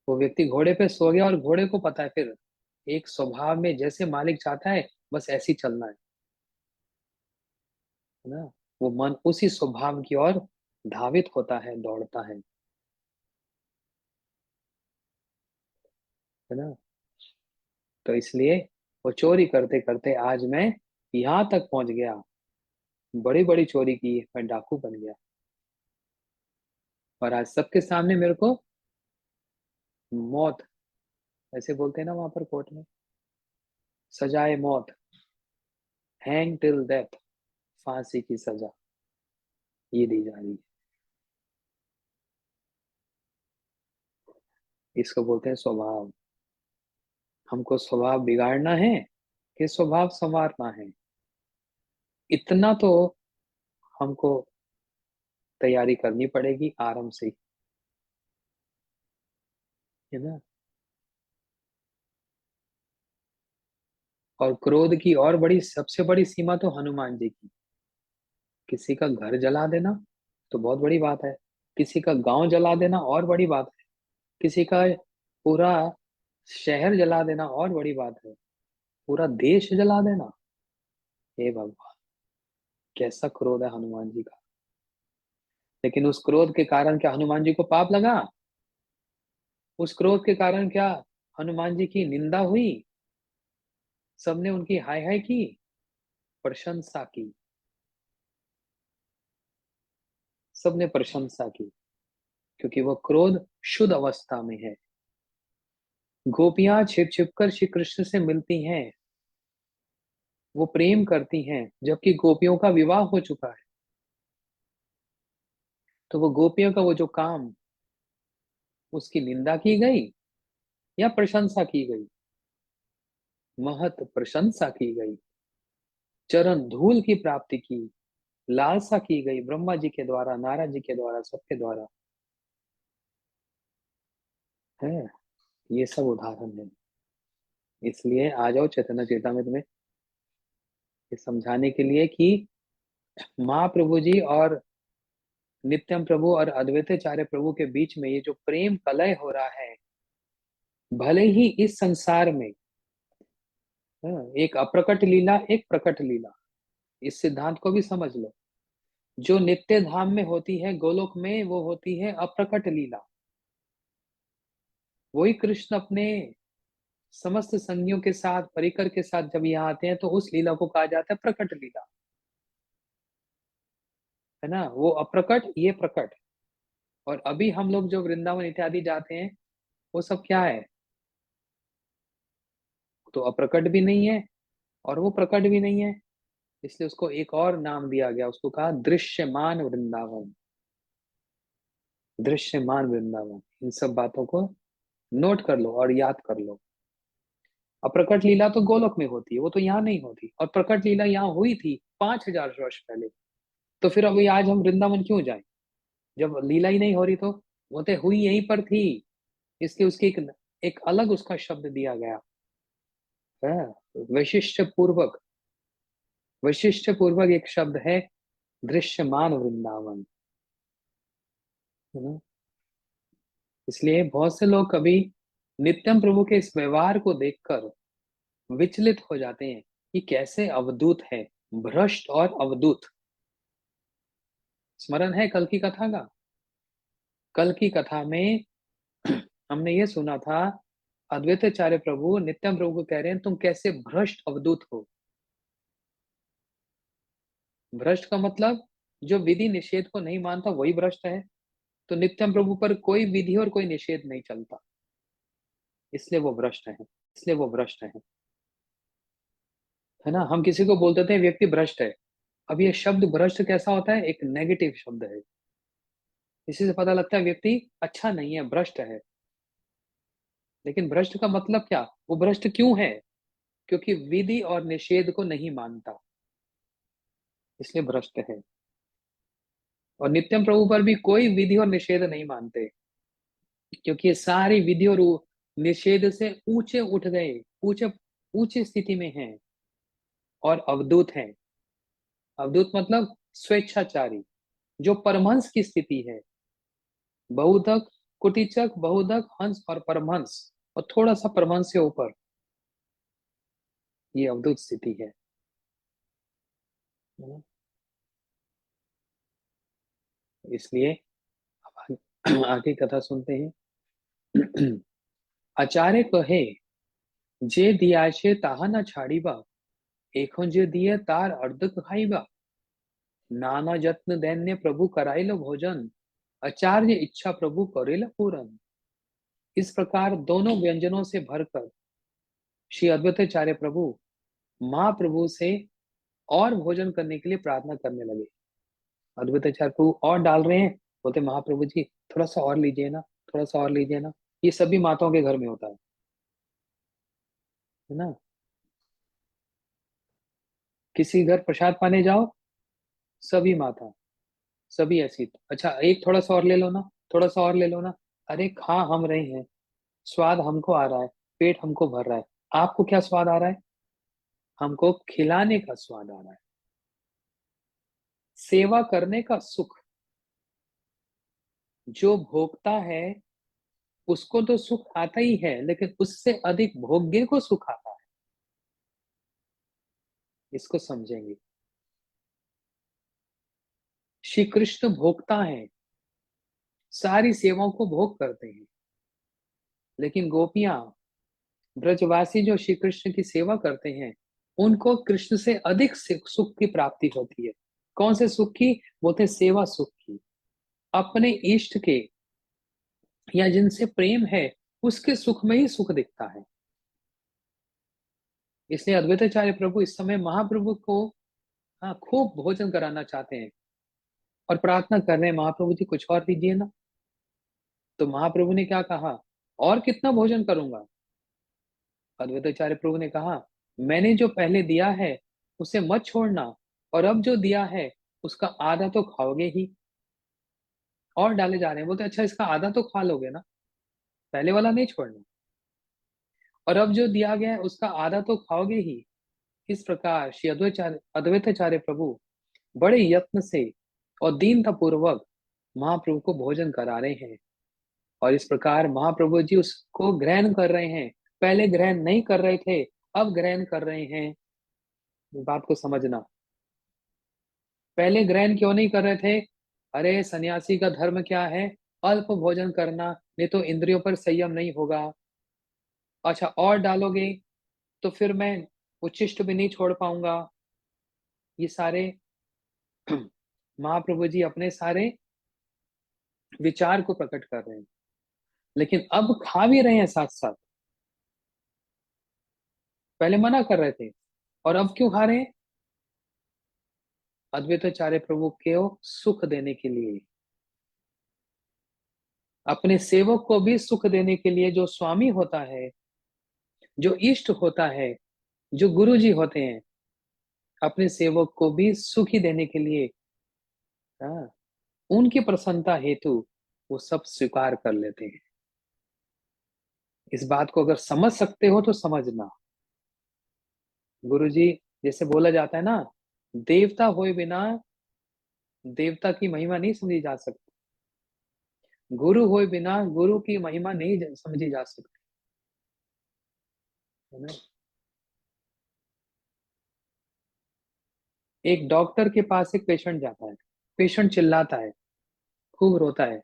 वो व्यक्ति घोड़े पे सो गया और घोड़े को पता है फिर एक स्वभाव में जैसे मालिक चाहता है बस ऐसे ही चलना है ना। वो मन उसी स्वभाव की ओर धावित होता है, दौड़ता है ना। तो इसलिए वो चोरी करते करते आज मैं यहाँ तक पहुंच गया, बड़ी बड़ी चोरी की, मैं डाकू बन गया। और आज सबके सामने मेरे को मौत, ऐसे बोलते हैं ना वहां पर कोर्ट में, सजाए मौत, हैंग टिल डेथ, फांसी की सजा ये दी जा रही है। इसको बोलते हैं स्वभाव। हमको स्वभाव बिगाड़ना है कि स्वभाव संवारना है, इतना तो हमको तैयारी करनी पड़ेगी आराम से, है ना। और क्रोध की और बड़ी, सबसे बड़ी सीमा तो हनुमान जी की। किसी का घर जला देना तो बहुत बड़ी बात है, किसी का गांव जला देना और बड़ी बात है, किसी का पूरा शहर जला देना और बड़ी बात है, पूरा देश जला देना, हे भगवान, कैसा क्रोध है हनुमान जी का। लेकिन उस क्रोध के कारण क्या हनुमान जी को पाप लगा? उस क्रोध के कारण क्या हनुमान जी की निंदा हुई? सबने उनकी हाय हाय की, प्रशंसा की, सबने प्रशंसा की, क्योंकि वह क्रोध शुद्ध अवस्था में है। गोपियां छिप छिप कर श्री कृष्ण से मिलती हैं, वो प्रेम करती हैं, जबकि गोपियों का विवाह हो चुका है। तो वो गोपियों का वो जो काम, उसकी निंदा की गई या प्रशंसा की गई? महत प्रशंसा की गई, चरण धूल की प्राप्ति की लालसा की गई, ब्रह्मा जी के द्वारा, नारद जी के द्वारा, सबके द्वारा, है। ये सब उदाहरण है। इसलिए आ जाओ चैतन्य चेतामृत में ये समझाने के लिए कि महाप्रभु जी और नित्यम प्रभु और अद्वैताचार्य प्रभु के बीच में ये जो प्रेम कलह हो रहा है, भले ही इस संसार में एक अप्रकट लीला, एक प्रकट लीला, इस सिद्धांत को भी समझ लो। जो नित्य धाम में होती है, गोलोक में, वो होती है अप्रकट लीला। वही कृष्ण अपने समस्त संगियों के साथ, परिकर के साथ जब यहाँ आते हैं तो उस लीला को कहा जाता है प्रकट लीला, है ना। वो अप्रकट, ये प्रकट। और अभी हम लोग जो वृंदावन इत्यादि जाते हैं, वो सब क्या है? तो अप्रकट भी नहीं है और वो प्रकट भी नहीं है, इसलिए उसको एक और नाम दिया गया, उसको कहा दृश्यमान वृंदावन। दृश्यमान वृंदावन, इन सब बातों को नोट कर लो और याद कर लो। अप्रकट लीला तो गोलोक में होती है, वो तो यहाँ नहीं होती। और प्रकट लीला यहाँ हुई थी 5000 वर्ष पहले। तो फिर अभी आज हम वृंदावन क्यों जाएं जब लीला ही नहीं हो रही? तो वो तो हुई यहीं पर थी, इसलिए उसकी एक अलग उसका शब्द दिया गया है। वैशिष्ट पूर्वक, वैशिष्ट पूर्वक एक शब्द है दृश्यमान वृंदावन, है ना। इसलिए बहुत से लोग कभी नित्यम प्रभु के इस व्यवहार को देखकर विचलित हो जाते हैं कि कैसे अवधूत है, भ्रष्ट और अवधूत। स्मरण है कल की कथा का? कल की कथा में हमने ये सुना था, अद्वैताचार्य प्रभु नित्यम प्रभु को कह रहे हैं तुम कैसे भ्रष्ट अवधूत हो। भ्रष्ट का मतलब जो विधि निषेध को नहीं मानता वही भ्रष्ट है। तो नित्यम प्रभु पर कोई विधि और कोई निषेध नहीं चलता, इसलिए वो भ्रष्ट है, इसलिए वो भ्रष्ट है ना। हम किसी को बोल देते हैं व्यक्ति भ्रष्ट है। अब ये शब्द भ्रष्ट कैसा होता है? एक नेगेटिव शब्द है। इसी से पता लगता है व्यक्ति अच्छा नहीं है, भ्रष्ट है। लेकिन भ्रष्ट का मतलब क्या? वो भ्रष्ट क्यों है? क्योंकि विधि और निषेध को नहीं मानता, इसलिए भ्रष्ट है। और नित्यम प्रभु पर भी कोई विधि और निषेध नहीं मानते, क्योंकि ये सारी विधि और निषेध से ऊंचे उठ गए, ऊंचे ऊंची स्थिति में हैं और अवधूत हैं। अवधूत मतलब स्वेच्छाचारी, जो परमहंस की स्थिति है। बहुधक, कुटीचक, बहुधक, हंस और परमहंस, और थोड़ा सा परमहंस से ऊपर, ये अवधूत स्थिति है। इसलिए अब आगे कथा सुनते हैं। आचार्य कहे जे दिया छे ताहा ना छाड़ीबा, एखन जे दिए तार अर्धक खाईबा। नाना जत्न दैन्य प्रभु कराइलो भोजन, आचार्य इच्छा प्रभु करेला पूरन। इस प्रकार दोनों व्यंजनों से भरकर श्री अद्वैताचार्य प्रभु महाप्रभु से और भोजन करने के लिए प्रार्थना करने लगे। अद्वैताचार्य प्रभु और डाल रहे हैं, बोलते महाप्रभु जी थोड़ा सा और लीजिए ना, थोड़ा सा और लीजिए ना। ये सभी माताओं के घर में होता है ना। किसी घर प्रसाद पाने जाओ, सभी माता, सभी ऐसी। अच्छा एक थोड़ा सा और ले लो ना, थोड़ा सा और ले लो ना। अरे खा हम रहे हैं, स्वाद हमको आ रहा है, पेट हमको भर रहा है। आपको क्या स्वाद आ रहा है? हमको खिलाने का स्वाद आ रहा है, सेवा करने का सुख। जो भोगता है उसको तो सुख आता ही है, लेकिन उससे अधिक भोग्य को सुख आता है। इसको समझेंगे। श्री कृष्ण भोगता है, सारी सेवाओं को भोग करते हैं। लेकिन गोपियां, ब्रजवासी जो श्री कृष्ण की सेवा करते हैं, उनको कृष्ण से अधिक सुख की प्राप्ति होती है। कौन से सुख की? बोलते सेवा सुख की। अपने इष्ट के या जिनसे प्रेम है, उसके सुख में ही सुख दिखता है। इसलिए अद्वैताचार्य प्रभु इस समय महाप्रभु को खूब भोजन कराना चाहते हैं और प्रार्थना कर रहे हैं, महाप्रभु जी कुछ और दीजिए ना। तो महाप्रभु ने क्या कहा? और कितना भोजन करूंगा? अद्वैताचार्य प्रभु ने कहा मैंने जो पहले दिया है उसे मत छोड़ना, और अब जो दिया है उसका आधा तो खाओगे ही। और डाले जा रहे हैं, बोलते अच्छा इसका आधा तो खा लोगे ना, पहले वाला नहीं छोड़ना। और अब जो दिया गया है उसका आधा तो खाओगे ही। इस प्रकार श्री अद्वैताचार्य प्रभु बड़े यत्न से और दीनता पूर्वक महाप्रभु को भोजन करा रहे हैं, और इस प्रकार महाप्रभु जी उसको ग्रहण कर रहे हैं। पहले ग्रहण नहीं कर रहे थे, अब ग्रहण कर रहे हैं। इस बात को समझना। पहले ग्रहण क्यों नहीं कर रहे थे? अरे सन्यासी का धर्म क्या है? अल्प भोजन करना, नहीं तो इंद्रियों पर संयम नहीं होगा। अच्छा और डालोगे तो फिर मैं उच्छिष्ट भी नहीं छोड़ पाऊंगा। ये सारे महाप्रभु जी अपने सारे विचार को प्रकट कर रहे हैं। लेकिन अब खा भी रहे हैं साथ साथ। पहले मना कर रहे थे और अब क्यों खा रहे हैं? अद्वैताचार्य प्रभु को सुख देने के लिए, अपने सेवक को भी सुख देने के लिए। जो स्वामी होता है, जो इष्ट होता है, जो गुरु जी होते हैं, अपने सेवक को भी सुख ही देने के लिए, हाँ, उनकी प्रसन्नता हेतु वो सब स्वीकार कर लेते हैं। इस बात को अगर समझ सकते हो तो समझना। गुरु जी, जैसे बोला जाता है ना, देवता होए बिना देवता की महिमा नहीं समझी जा सकती। गुरु होए बिना गुरु की महिमा नहीं समझी जा सकती, है ना। एक डॉक्टर के पास एक पेशेंट जाता है। पेशेंट चिल्लाता है, खूब रोता है,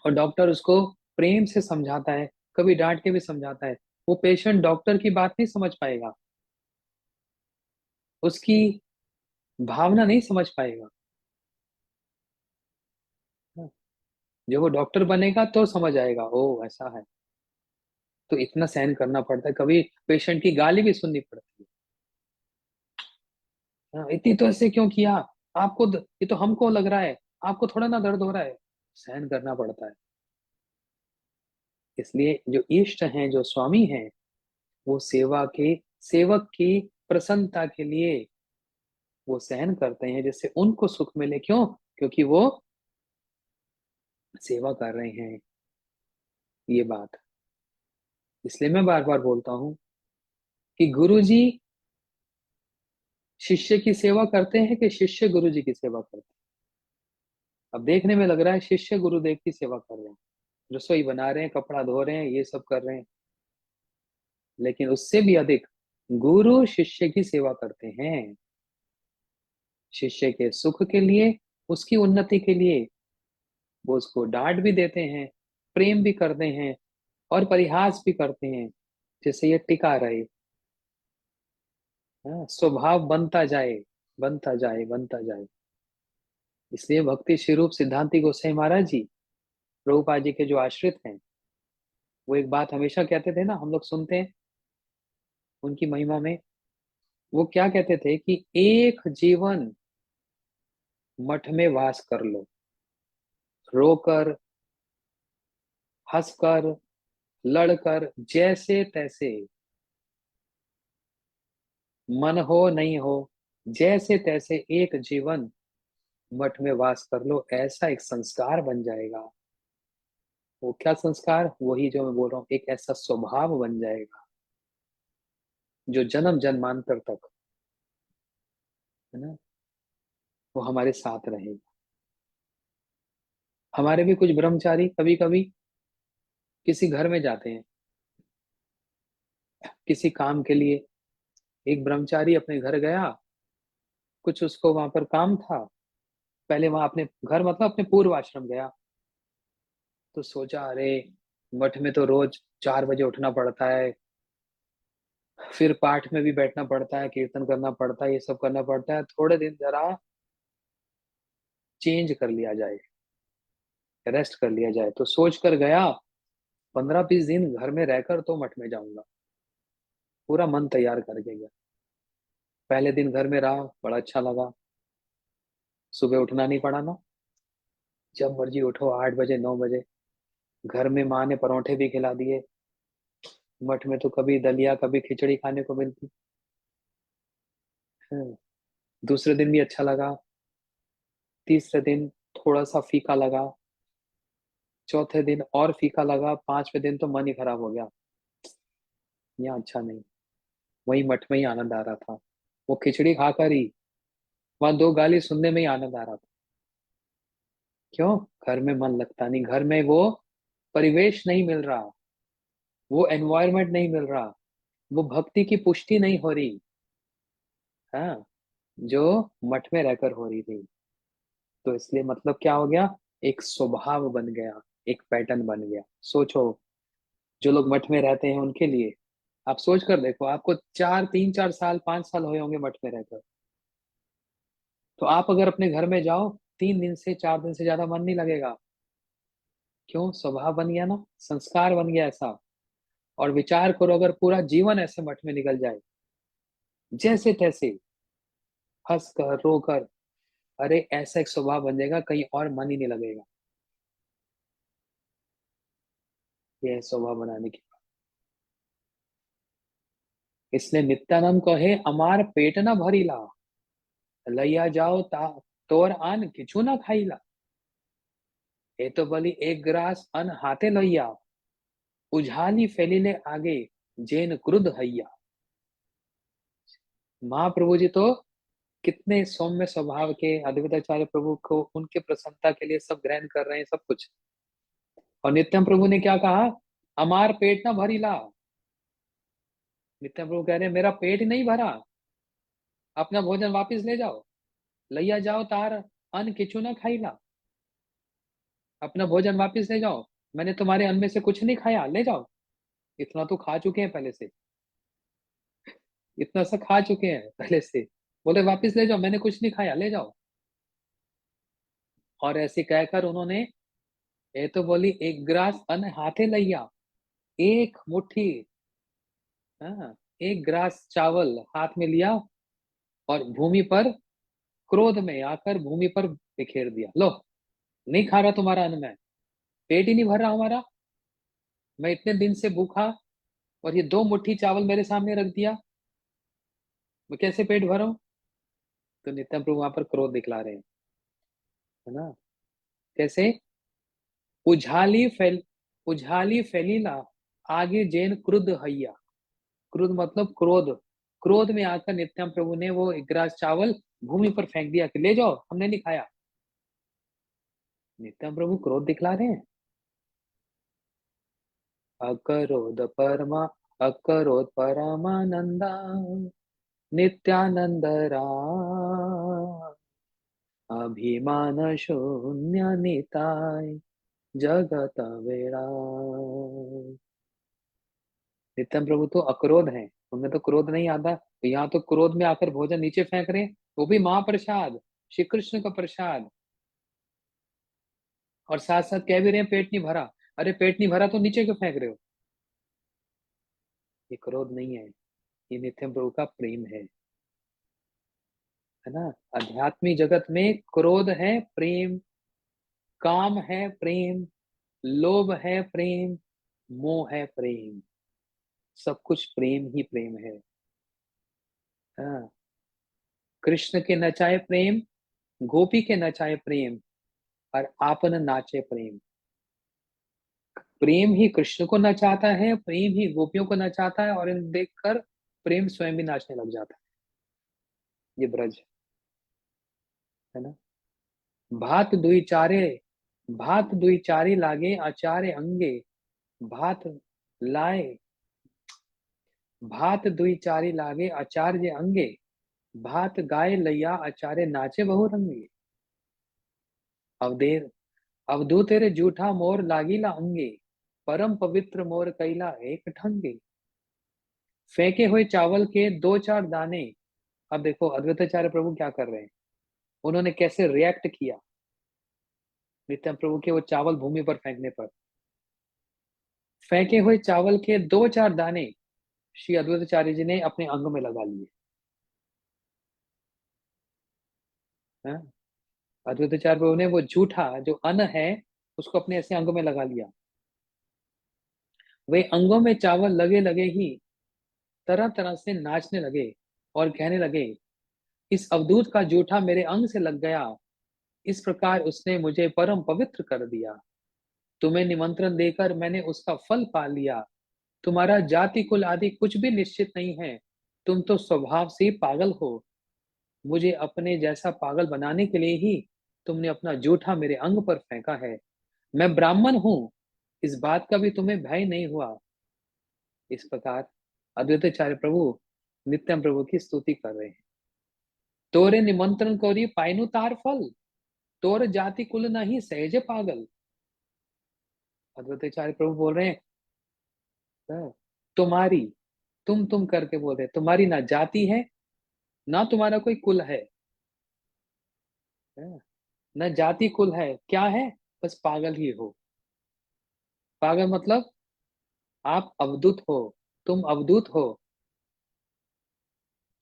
और डॉक्टर उसको प्रेम से समझाता है, कभी डांट के भी समझाता है। वो पेशेंट डॉक्टर की बात नहीं समझ पाएगा, उसकी भावना नहीं समझ पाएगा। हाँ, जब वो डॉक्टर बनेगा तो समझ आएगा, ओ ऐसा है। तो इतना सहन करना पड़ता है, कभी पेशेंट की गाली भी सुननी पड़ती है। हाँ, इतनी तो ऐसे क्यों किया? आपको ये तो हमको लग रहा है, आपको थोड़ा ना दर्द हो रहा है। सहन करना पड़ता है। इसलिए जो इष्ट हैं, जो स्वामी हैं, वो सेवक की प्रसन्नता के लिए वो सहन करते हैं, जिससे उनको सुख मिले। क्यों? क्योंकि वो सेवा कर रहे हैं। ये बात, इसलिए मैं बार बार बोलता हूँ कि गुरु जी शिष्य की सेवा करते हैं कि शिष्य गुरु जी की सेवा करते हैं? अब देखने में लग रहा है शिष्य गुरुदेव की सेवा कर रहे हैं, रसोई बना रहे हैं, कपड़ा धो रहे हैं, ये सब कर रहे हैं। लेकिन उससे भी अधिक गुरु शिष्य की सेवा करते हैं। शिष्य के सुख के लिए, उसकी उन्नति के लिए वो उसको डांट भी देते हैं, प्रेम भी करते हैं, और परिहास भी करते हैं, जिससे ये टिका रहे। हाँ, स्वभाव बनता जाए, बनता जाए, बनता जाए। इसलिए भक्ति श्री रूप सिद्धांति गोसाई महाराज जी, प्रभुपाद जी के जो आश्रित हैं, वो एक बात हमेशा कहते थे ना, हम लोग सुनते हैं उनकी महिमा में। वो क्या कहते थे कि एक जीवन मठ में वास कर लो, रोकर, हंसकर, लड़कर, जैसे तैसे, मन हो नहीं हो, जैसे तैसे एक जीवन मठ में वास कर लो। ऐसा एक संस्कार बन जाएगा। वो क्या संस्कार? वही जो मैं बोल रहा हूँ, एक ऐसा स्वभाव बन जाएगा जो जन्म जन्मांतर तक, है ना, वो हमारे साथ रहेगा। हमारे भी कुछ ब्रह्मचारी कभी कभी किसी घर में जाते हैं किसी काम के लिए। एक ब्रह्मचारी अपने घर गया, कुछ उसको वहां पर काम था। पहले वहां अपने घर मतलब अपने पूर्व आश्रम गया, तो सोचा अरे मठ में तो रोज 4 बजे उठना पड़ता है, फिर पाठ में भी बैठना पड़ता है, कीर्तन करना पड़ता है, ये सब करना पड़ता है। थोड़े दिन जरा चेंज कर लिया जाए, रेस्ट कर लिया जाए। तो सोच कर गया, 15-20 दिन घर में रहकर तो मठ में जाऊंगा। पूरा मन तैयार करके गया। पहले दिन घर में रहा, बड़ा अच्छा लगा। सुबह उठना नहीं पड़ा ना, जब मर्जी उठो, 8 बजे 9 बजे। घर में माँ ने परोठे भी खिला दिए। मठ में तो कभी दलिया कभी खिचड़ी खाने को मिलती। हम्म, दूसरे दिन भी अच्छा लगा, तीसरे दिन थोड़ा सा फीका लगा, चौथे दिन और फीका लगा, 5वें दिन तो मन ही खराब हो गया, यहाँ अच्छा नहीं। वही मठ में ही आनंद आ रहा था, वो खिचड़ी खाकर ही वहां 2 गाली सुनने में ही आनंद आ रहा था। क्यों? घर में मन लगता नहीं, घर में वो परिवेश नहीं मिल रहा, वो एनवायरनमेंट नहीं मिल रहा, वो भक्ति की पुष्टि नहीं हो रही। हाँ, जो मठ में रहकर हो रही थी। तो इसलिए मतलब क्या हो गया, एक स्वभाव बन गया, एक पैटर्न बन गया। सोचो, जो लोग मठ में रहते हैं उनके लिए आप सोच कर देखो, आपको 3-4 साल 5 साल हुए होंगे मठ में रहकर, तो आप अगर अपने घर में जाओ, 3 दिन से 4 दिन से ज्यादा मन नहीं लगेगा। क्यों? स्वभाव बन गया ना, संस्कार बन गया ऐसा। और विचार करो, अगर पूरा जीवन ऐसे मठ में निकल जाए, जैसे तैसे हंस कर रो कर, अरे ऐसा एक स्वभाव बन जाएगा, कहीं और मन ही नहीं लगेगा। ये है स्वभाव बनाने की। इसलिए नित्यानंद कहे, अमार पेट न भरीला, लैया जाओ ता तोर आन किछु न खाईला। ये तो बोली, एक ग्रास अन हाथे लैया, उझाली फैलीले आगे, जेन क्रुद्ध हैया। महाप्रभु जी तो कितने सौम्य स्वभाव के, अद्वैताचार्य प्रभु को उनके प्रसन्नता के लिए सब ग्रहण कर रहे हैं, सब कुछ। और नित्यम प्रभु ने क्या कहा, अमार पेट ना भरीला। नित्यम प्रभु कह रहे हैं, मेरा पेट नहीं भरा, अपना भोजन वापस ले जाओ। लैया जाओ तार अन्न किचु ना खाईला, अपना भोजन वापस ले जाओ। मैंने तुम्हारे अन्न में से कुछ नहीं खाया, ले जाओ। इतना तो खा चुके हैं पहले से, इतना सा खा चुके हैं पहले से। बोले वापस ले जाओ, मैंने कुछ नहीं खाया, ले जाओ। और ऐसे कहकर उन्होंने, ये तो बोली, एक ग्रास अन्न हाथे लैया, एक मुट्ठी, हाँ, एक ग्रास चावल हाथ में लिया, और भूमि पर, क्रोध में आकर भूमि पर बिखेर दिया। लो, नहीं खा रहा तुम्हारा अन्न मैं, पेट ही नहीं भर रहा हमारा, मैं इतने दिन से भूखा, और ये 2 मुट्ठी चावल मेरे सामने रख दिया, मैं कैसे पेट भरूं? तो नित्यानंद प्रभु वहां पर क्रोध दिखला रहे हैं, है ना? कैसे? उझाली फैल उझाली फैलीला, आगे जैन क्रुद्ध हैया। क्रुद्ध मतलब क्रोध। क्रोध में आकर नित्यानंद प्रभु ने वो 1 ग्रास चावल भूमि पर फेंक दिया कि ले जाओ, हमने नहीं खाया। नित्यानंद प्रभु क्रोध दिखला रहे हैं। अकरोध परमा अकरोध परमानंदा, नित्यानंद राम, अभिमान शून्य निताय, जगत वेड़ा। नित्यानंद प्रभु तो अक्रोध हैं, उनमें तो क्रोध नहीं आता, तो यहाँ तो क्रोध में आकर भोजन नीचे फेंक रहे हैं, वो भी महाप्रसाद, श्री कृष्ण का प्रसाद। और साथ साथ कह भी रहे हैं पेट नहीं भरा। अरे पेट नहीं भरा तो नीचे क्यों फेंक रहे हो? ये क्रोध नहीं है, ये नित्यानंद प्रभु का प्रेम है ना? आध्यात्मिक जगत में क्रोध है प्रेम, काम है प्रेम, लोभ है प्रेम, मोह है प्रेम, सब कुछ प्रेम ही प्रेम है। हाँ, कृष्ण के नचाए प्रेम, गोपी के नचाए प्रेम, और आपन नाचे प्रेम। प्रेम ही कृष्ण को नचाता है, प्रेम ही गोपियों को नचाता है, और इन देखकर प्रेम स्वयं भी नाचने लग जाता है। ये ब्रज है ना। भात दुई चारे भात दुई चारी लागे आचार्य अंगे, भात लाए भात दुई चारी लागे आचार्य अंगे, भात गाय लैया आचार्य नाचे बहुरंगी। अवधेर अवधू तेरे जूठा मोर लागीला अंगे, परम पवित्र मोर कैला एक ठंगे। फेंके हुए चावल के 2-4 दाने। अब देखो अद्वैताचार्य प्रभु क्या कर रहे हैं, उन्होंने कैसे रिएक्ट किया नित्यानंद प्रभु के वो चावल भूमि पर फेंकने पर। फेंके हुए चावल के 2-4 दाने श्री अद्वैताचार्य जी ने अपने अंग में लगा लिए। हाँ? अद्वैताचार्य प्रभु ने वो जूठा जो अन्न है, उसको अपने ऐसे अंग में लगा लिया। वे अंगों में चावल लगे लगे ही तरह तरह से नाचने लगे, और कहने लगे, इस अवधूत का जूठा मेरे अंग से लग गया, इस प्रकार उसने मुझे परम पवित्र कर दिया। तुम्हें निमंत्रण देकर मैंने उसका फल पा लिया। तुम्हारा जाति कुल आदि कुछ भी निश्चित नहीं है। तुम तो स्वभाव से ही पागल हो। मुझे अपने जैसा पागल बनाने के लिए ही तुमने अपना जूठा मेरे अंग पर फेंका है। मैं ब्राह्मण हूँ, इस बात का भी तुम्हें भय नहीं हुआ। इस प्रकार अद्वैताचार्य प्रभु नित्यानंद प्रभु की स्तुति कर रहे हैं। तोरे निमंत्रण कोरी पाइनु तार फल, तोर जाति कुल नहीं सहजे पागल। अद्वैताचार्य प्रभु बोल रहे हैं, "हाँ, तुम्हारी, तुम करके बोल रहे हैं, तुम्हारी ना जाति है, ना तुम्हारा कोई कुल है। हाँ, ना जाति कुल है, क्या है? बस पागल ही हो। पागल मतलब आप अवधूत हो, तुम अवधूत हो।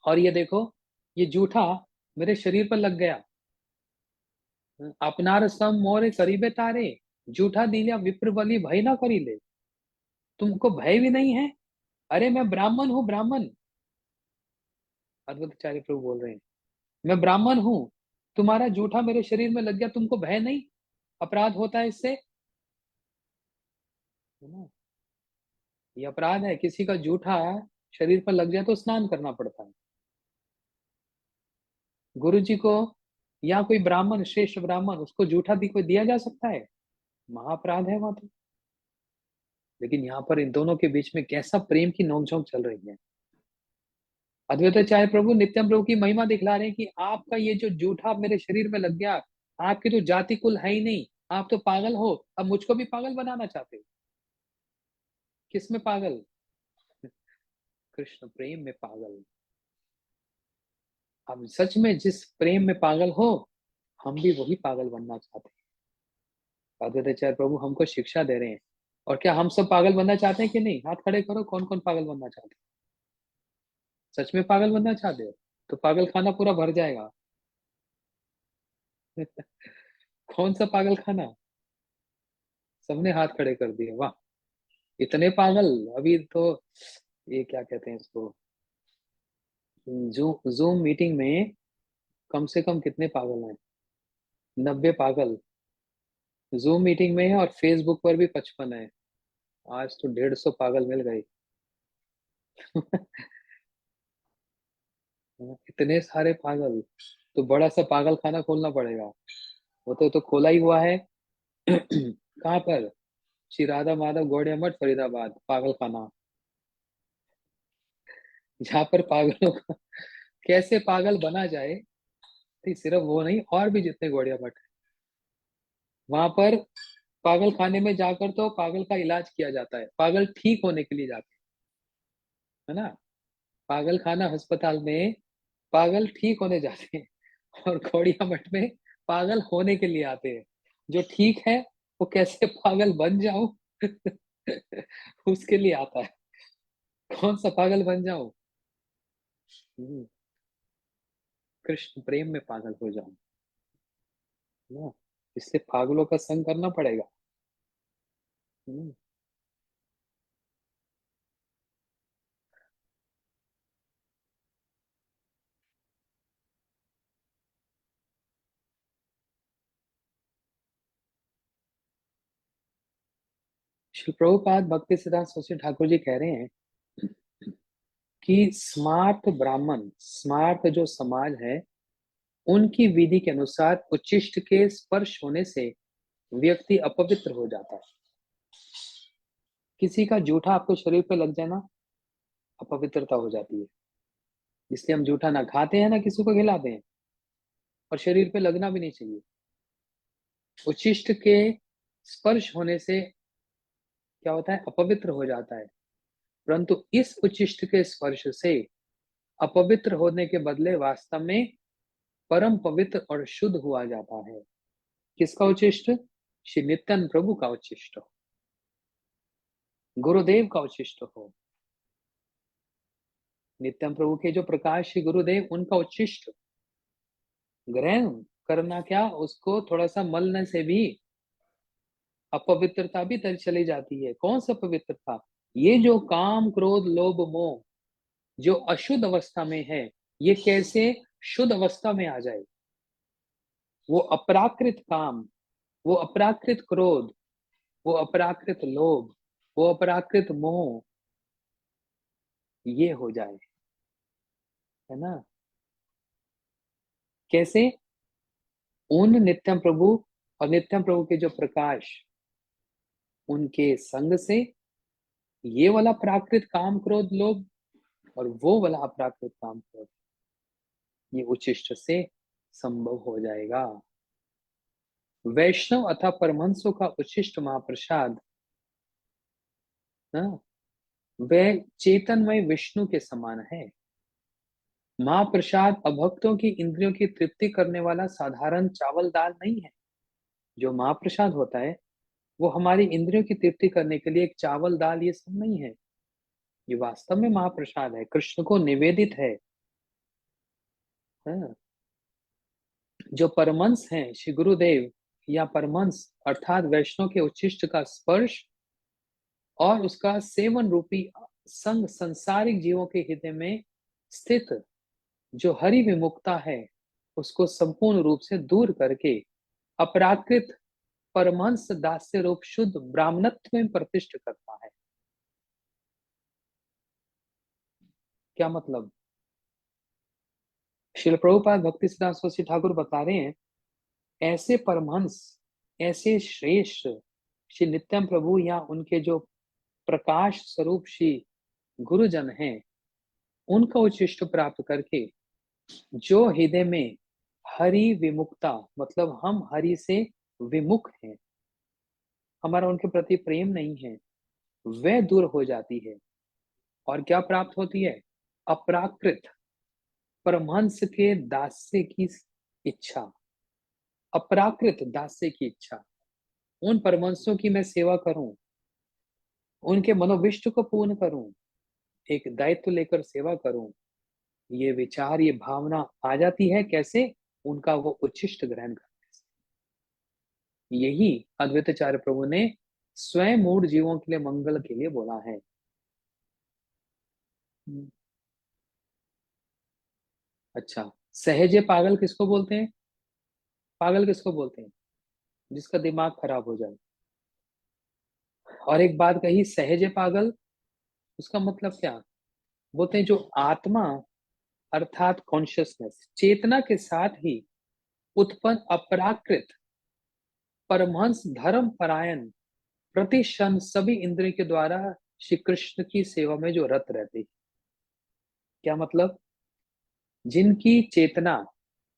और ये देखो, ये जूठा मेरे शरीर पर लग गया। अपनार सम मोरे करीबे तारे, जूठा दिलिया विप्र बलि भय ना करीले। तुमको भय भी नहीं है? अरे मैं ब्राह्मण हूँ, ब्राह्मण। अद्वैताचार्य प्रभु बोल रहे हैं, मैं ब्राह्मण हूँ, तुम्हारा जूठा मेरे शरीर में लग गया, तुमको भय नहीं? अपराध होता है इससे, है ना? ये अपराध है, किसी का जूठा शरीर पर लग जाए तो स्नान करना पड़ता है। गुरु जी को या कोई ब्राह्मण, श्रेष्ठ ब्राह्मण, उसको जूठा भी कोई दिया जा सकता है? महाअपराध है वहां तो। लेकिन यहाँ पर इन दोनों के बीच में कैसा प्रेम की नोकझोंक चल रही है। अद्वैताचार्य प्रभु नित्यानंद प्रभु की महिमा दिखला रहे हैं कि आपका ये जो जूठा मेरे शरीर में लग गया, आपकी तो जाति कुल है ही नहीं, आप तो पागल हो। अब मुझको भी पागल बनाना चाहते हो। किस में पागल? कृष्ण प्रेम में पागल। अब सच में जिस प्रेम में पागल हो, हम भी वही पागल बनना चाहते हैं। अद्वैताचार्य प्रभु हमको शिक्षा दे रहे हैं। और क्या हम सब पागल बनना चाहते हैं कि नहीं? हाथ खड़े करो, कौन कौन पागल बनना चाहते हैं? सच में पागल बनना चाहते हो तो पागल खाना पूरा भर जाएगा। कौन सा पागल खाना? सबने हाथ खड़े कर दिए, वाह। इतने पागल। अभी तो ये क्या कहते हैं इसको, जूम मीटिंग में कम से कम कितने पागल हैं? 90 पागल जूम मीटिंग में है, और फेसबुक पर भी 55 है। आज तो 150 पागल मिल गए। इतने सारे पागल, तो बड़ा सा पागल खाना खोलना पड़ेगा। वो तो खोला ही हुआ है। कहाँ पर? श्री राधा माधव गौड़िया मठ, फरीदाबाद, पागल खाना। जहाँ पर पागलों का कैसे पागल बना जाए, तो सिर्फ वो नहीं, और भी जितने गौड़िया मठ है, वहां पर पागल खाने में जाकर तो पागल का इलाज किया जाता है, पागल ठीक होने के लिए जाते हैं, है ना? पागल खाना अस्पताल में पागल ठीक होने जाते हैं, और गौड़िया मठ में पागल होने के लिए आते हैं। जो ठीक है वो कैसे पागल बन जाऊं, उसके लिए आता है। कौन सा पागल बन जाऊं? हम्म, कृष्ण प्रेम में पागल हो जाऊं ना, इससे पागलों का संग करना पड़ेगा। हम्म, श्री प्रभुपाद भक्ति सिद्धांत सरस्वती ठाकुर जी कह रहे हैं कि स्मार्त ब्राह्मण, स्मार्त जो समाज है, उनकी विधि के अनुसार उच्छिष्ट के स्पर्श होने से व्यक्ति अपवित्र हो जाता है। किसी का जूठा आपको शरीर पे लग जाए ना, अपवित्रता हो जाती है। इसलिए हम जूठा ना खाते हैं, ना किसी को खिलाते हैं, और शरीर पे लगना भी नहीं चाहिए। उच्छिष्ट के स्पर्श होने से क्या होता है? अपवित्र हो जाता है। परंतु इस उच्छिष्ट के स्पर्श से अपवित्र होने के बदले वास्तव में परम पवित्र और शुद्ध हुआ जाता है। किसका उच्छिष्ट? श्री नित्यानंद प्रभु का उच्छिष्ट हो, गुरुदेव का उच्छिष्ट हो। नित्यानंद प्रभु के जो प्रकाश श्री गुरुदेव, उनका उच्छिष्ट ग्रहण करना, क्या उसको थोड़ा सा मलने से भी अपवित्रता भी तर चली जाती है। कौन सा पवित्रता? ये जो काम क्रोध लोभ मोह जो अशुद्ध अवस्था में है, ये कैसे शुद्ध अवस्था में आ जाए? वो अपराकृत काम, वो अपराकृत क्रोध, वो अपराकृत लोभ, वो अपराकृत मोह ये हो जाए, है ना? कैसे? उन नित्यम प्रभु और नित्यम प्रभु के जो प्रकाश, उनके संग से ये वाला प्राकृत काम क्रोध लोभ और वो वाला अप्राकृत काम क्रोध ये उच्छिष्ट से संभव हो जाएगा। वैष्णव अथवा परमहंसों का उच्छिष्ट महाप्रसाद, हाँ, वह चेतनमय विष्णु के समान है। महाप्रसाद अभक्तों की इंद्रियों की तृप्ति करने वाला साधारण चावल दाल नहीं है। जो महाप्रसाद होता है वो हमारी इंद्रियों की तृप्ति करने के लिए एक चावल दाल ये सब नहीं है। ये वास्तव में महाप्रसाद है, कृष्ण को निवेदित है। हाँ। जो परमंश हैं श्री गुरुदेव या परमंश अर्थात वैष्णव के उच्छिष्ट का स्पर्श और उसका सेवन रूपी संग संसारिक जीवों के हृदय में स्थित जो हरि विमुक्ता है उसको संपूर्ण रूप से दूर करके अपराकृत परमहंस दास्य रूप शुद्ध ब्राह्मणत्व में प्रतिष्ठित करता है। क्या मतलब? श्रील प्रभुपाद भक्ति सिद्धांत सरस्वती ठाकुर बता रहे हैं ऐसे परमहंस, ऐसे श्रेष्ठ श्री नित्यम प्रभु या उनके जो प्रकाश स्वरूप श्री गुरुजन हैं, उनका उच्छिष्ट प्राप्त करके जो हृदय में हरि विमुक्ता मतलब हम हरि से विमुख हैं, हमारा उनके प्रति प्रेम नहीं है, वह दूर हो जाती है और क्या प्राप्त होती है? अपराकृत परमहंस के दास्य की इच्छा, अपराकृत दास्य की इच्छा। उन परमहंसों की मैं सेवा करूं, उनके मनोविष्ट को पूर्ण करूं, एक दायित्व लेकर सेवा करूं, ये विचार ये भावना आ जाती है कैसे? उनका वो उच्छिष्ट ग्रहण करने से। यही अद्वैताचार्य प्रभु ने स्वयं मूढ़ जीवों के लिए मंगल के लिए बोला है। अच्छा, सहजे पागल किसको बोलते हैं? पागल किसको बोलते हैं? जिसका दिमाग खराब हो जाए। और एक बात कही सहजे पागल, उसका मतलब क्या? बोलते हैं जो आत्मा अर्थात कॉन्शियसनेस चेतना के साथ ही उत्पन्न अपराकृत परमहंस धर्म परायण प्रति क्षण सभी इंद्रिय के द्वारा श्री कृष्ण की सेवा में जो रत रहते हैं। क्या मतलब? जिनकी चेतना,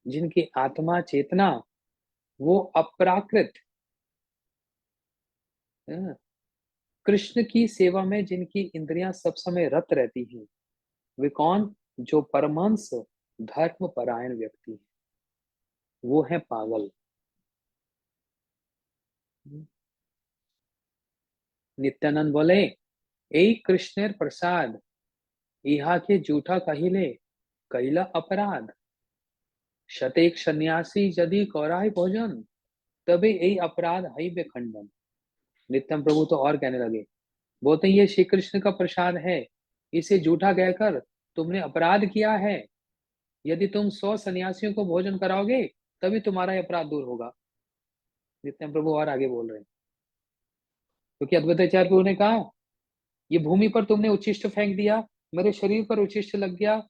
जिनकी आत्मा चेतना वो अपराकृत, हाँ, कृष्ण की सेवा में जिनकी इंद्रियां सब समय रत रहती हैं, वे कौन? जो परमहंस धर्म परायण व्यक्ति है, वो है पागल। नित्यानंद बोले ए कृष्णेर प्रसाद इहा के जूठा कहिले कैला अपराध शतेक सन्यासी यदि कौराय भोजन तबे यही अपराध हई खंडन। नित्यम प्रभु तो और कहने लगे, बोलते ये श्री कृष्ण का प्रसाद है, इसे जूठा कहकर तुमने अपराध किया है। यदि तुम 100 सन्यासियों को भोजन कराओगे तभी तुम्हारा अपराध दूर होगा। नित्यम प्रभु और आगे बोल रहे हैं, क्योंकि अद्वैताचार्य प्रभु ने कहा ये भूमि पर तुमने उच्छिष्ट फेंक दिया, मेरे शरीर पर उच्छिष्ट लग गया,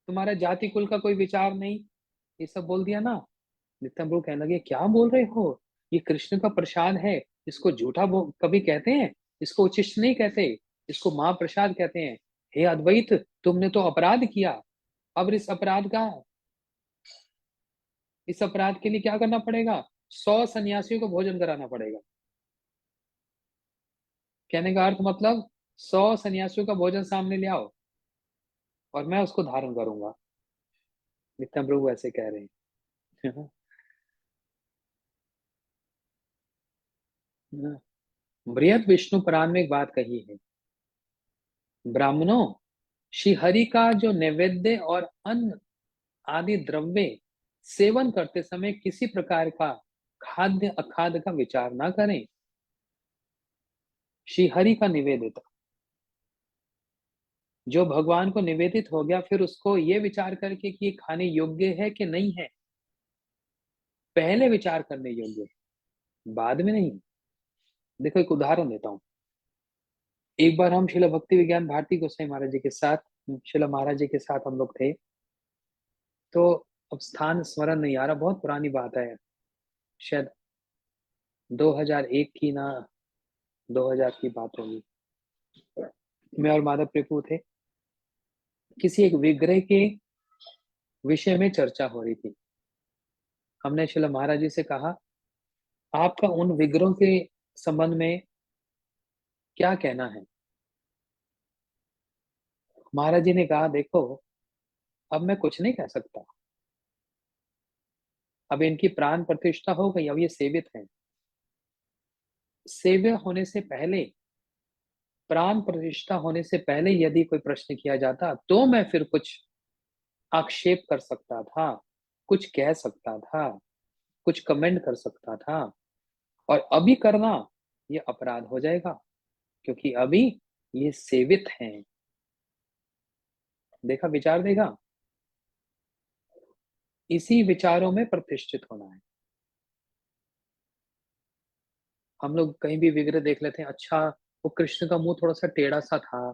तुम्हारा जाति कुल का कोई विचार नहीं, ये सब बोल दिया ना। नित्यम प्रभु कहने लगे क्या बोल रहे हो, ये कृष्ण का प्रसाद है, इसको झूठा कभी कहते हैं? इसको उच्छिष्ट नहीं कहते, इसको महाप्रसाद कहते हैं। हे अद्वैत, तुमने तो अपराध किया, अब इस अपराध के लिए क्या करना पड़ेगा? 100 सन्यासियों को भोजन कराना पड़ेगा। कहने का अर्थ मतलब 100 सन्यासियों का भोजन सामने ले आओ और मैं उसको धारण करूंगा। नित्यम प्रभु ऐसे कह रहे हैं। बृहद विष्णु पुराण में एक बात कही है, ब्राह्मणों, श्री हरि का जो नैवेद्य और अन्न आदि द्रव्य सेवन करते समय किसी प्रकार का खाद्य अखाद्य का विचार ना करें। श्री हरि का निवेदित जो भगवान को निवेदित हो गया, फिर उसको ये विचार करके कि ये खाने योग्य है कि नहीं है, पहले विचार करने योग्य है, बाद में नहीं। देखो एक उदाहरण देता हूँ। एक बार हम शिला भक्ति विज्ञान भारती गोसाई महाराज जी के साथ, शिला महाराज जी के साथ हम लोग थे। तो अब स्थान स्मरण नहीं आ रहा, बहुत पुरानी बात है, शायद 2001 की ना 2000 की बात होगी। मैं और माधव प्रभु थे, किसी एक विग्रह के विषय में चर्चा हो रही थी। हमने शिला महाराज जी से कहा, आपका उन विग्रहों के संबंध में क्या कहना है? महाराज जी ने कहा, देखो अब मैं कुछ नहीं कह सकता, अब इनकी प्राण प्रतिष्ठा हो गई, अब ये सेवित हैं। सेव्य होने से पहले, प्राण प्रतिष्ठा होने से पहले यदि कोई प्रश्न किया जाता तो मैं फिर कुछ आक्षेप कर सकता था, कुछ कह सकता था, कुछ कमेंट कर सकता था। और अभी करना ये अपराध हो जाएगा, क्योंकि अभी ये सेवित हैं। देखा, विचार देगा, इसी विचारों में प्रतिष्ठित होना है। हम लोग कहीं भी विग्रह देख लेते हैं, अच्छा वो कृष्ण का मुंह थोड़ा सा टेढ़ा सा था,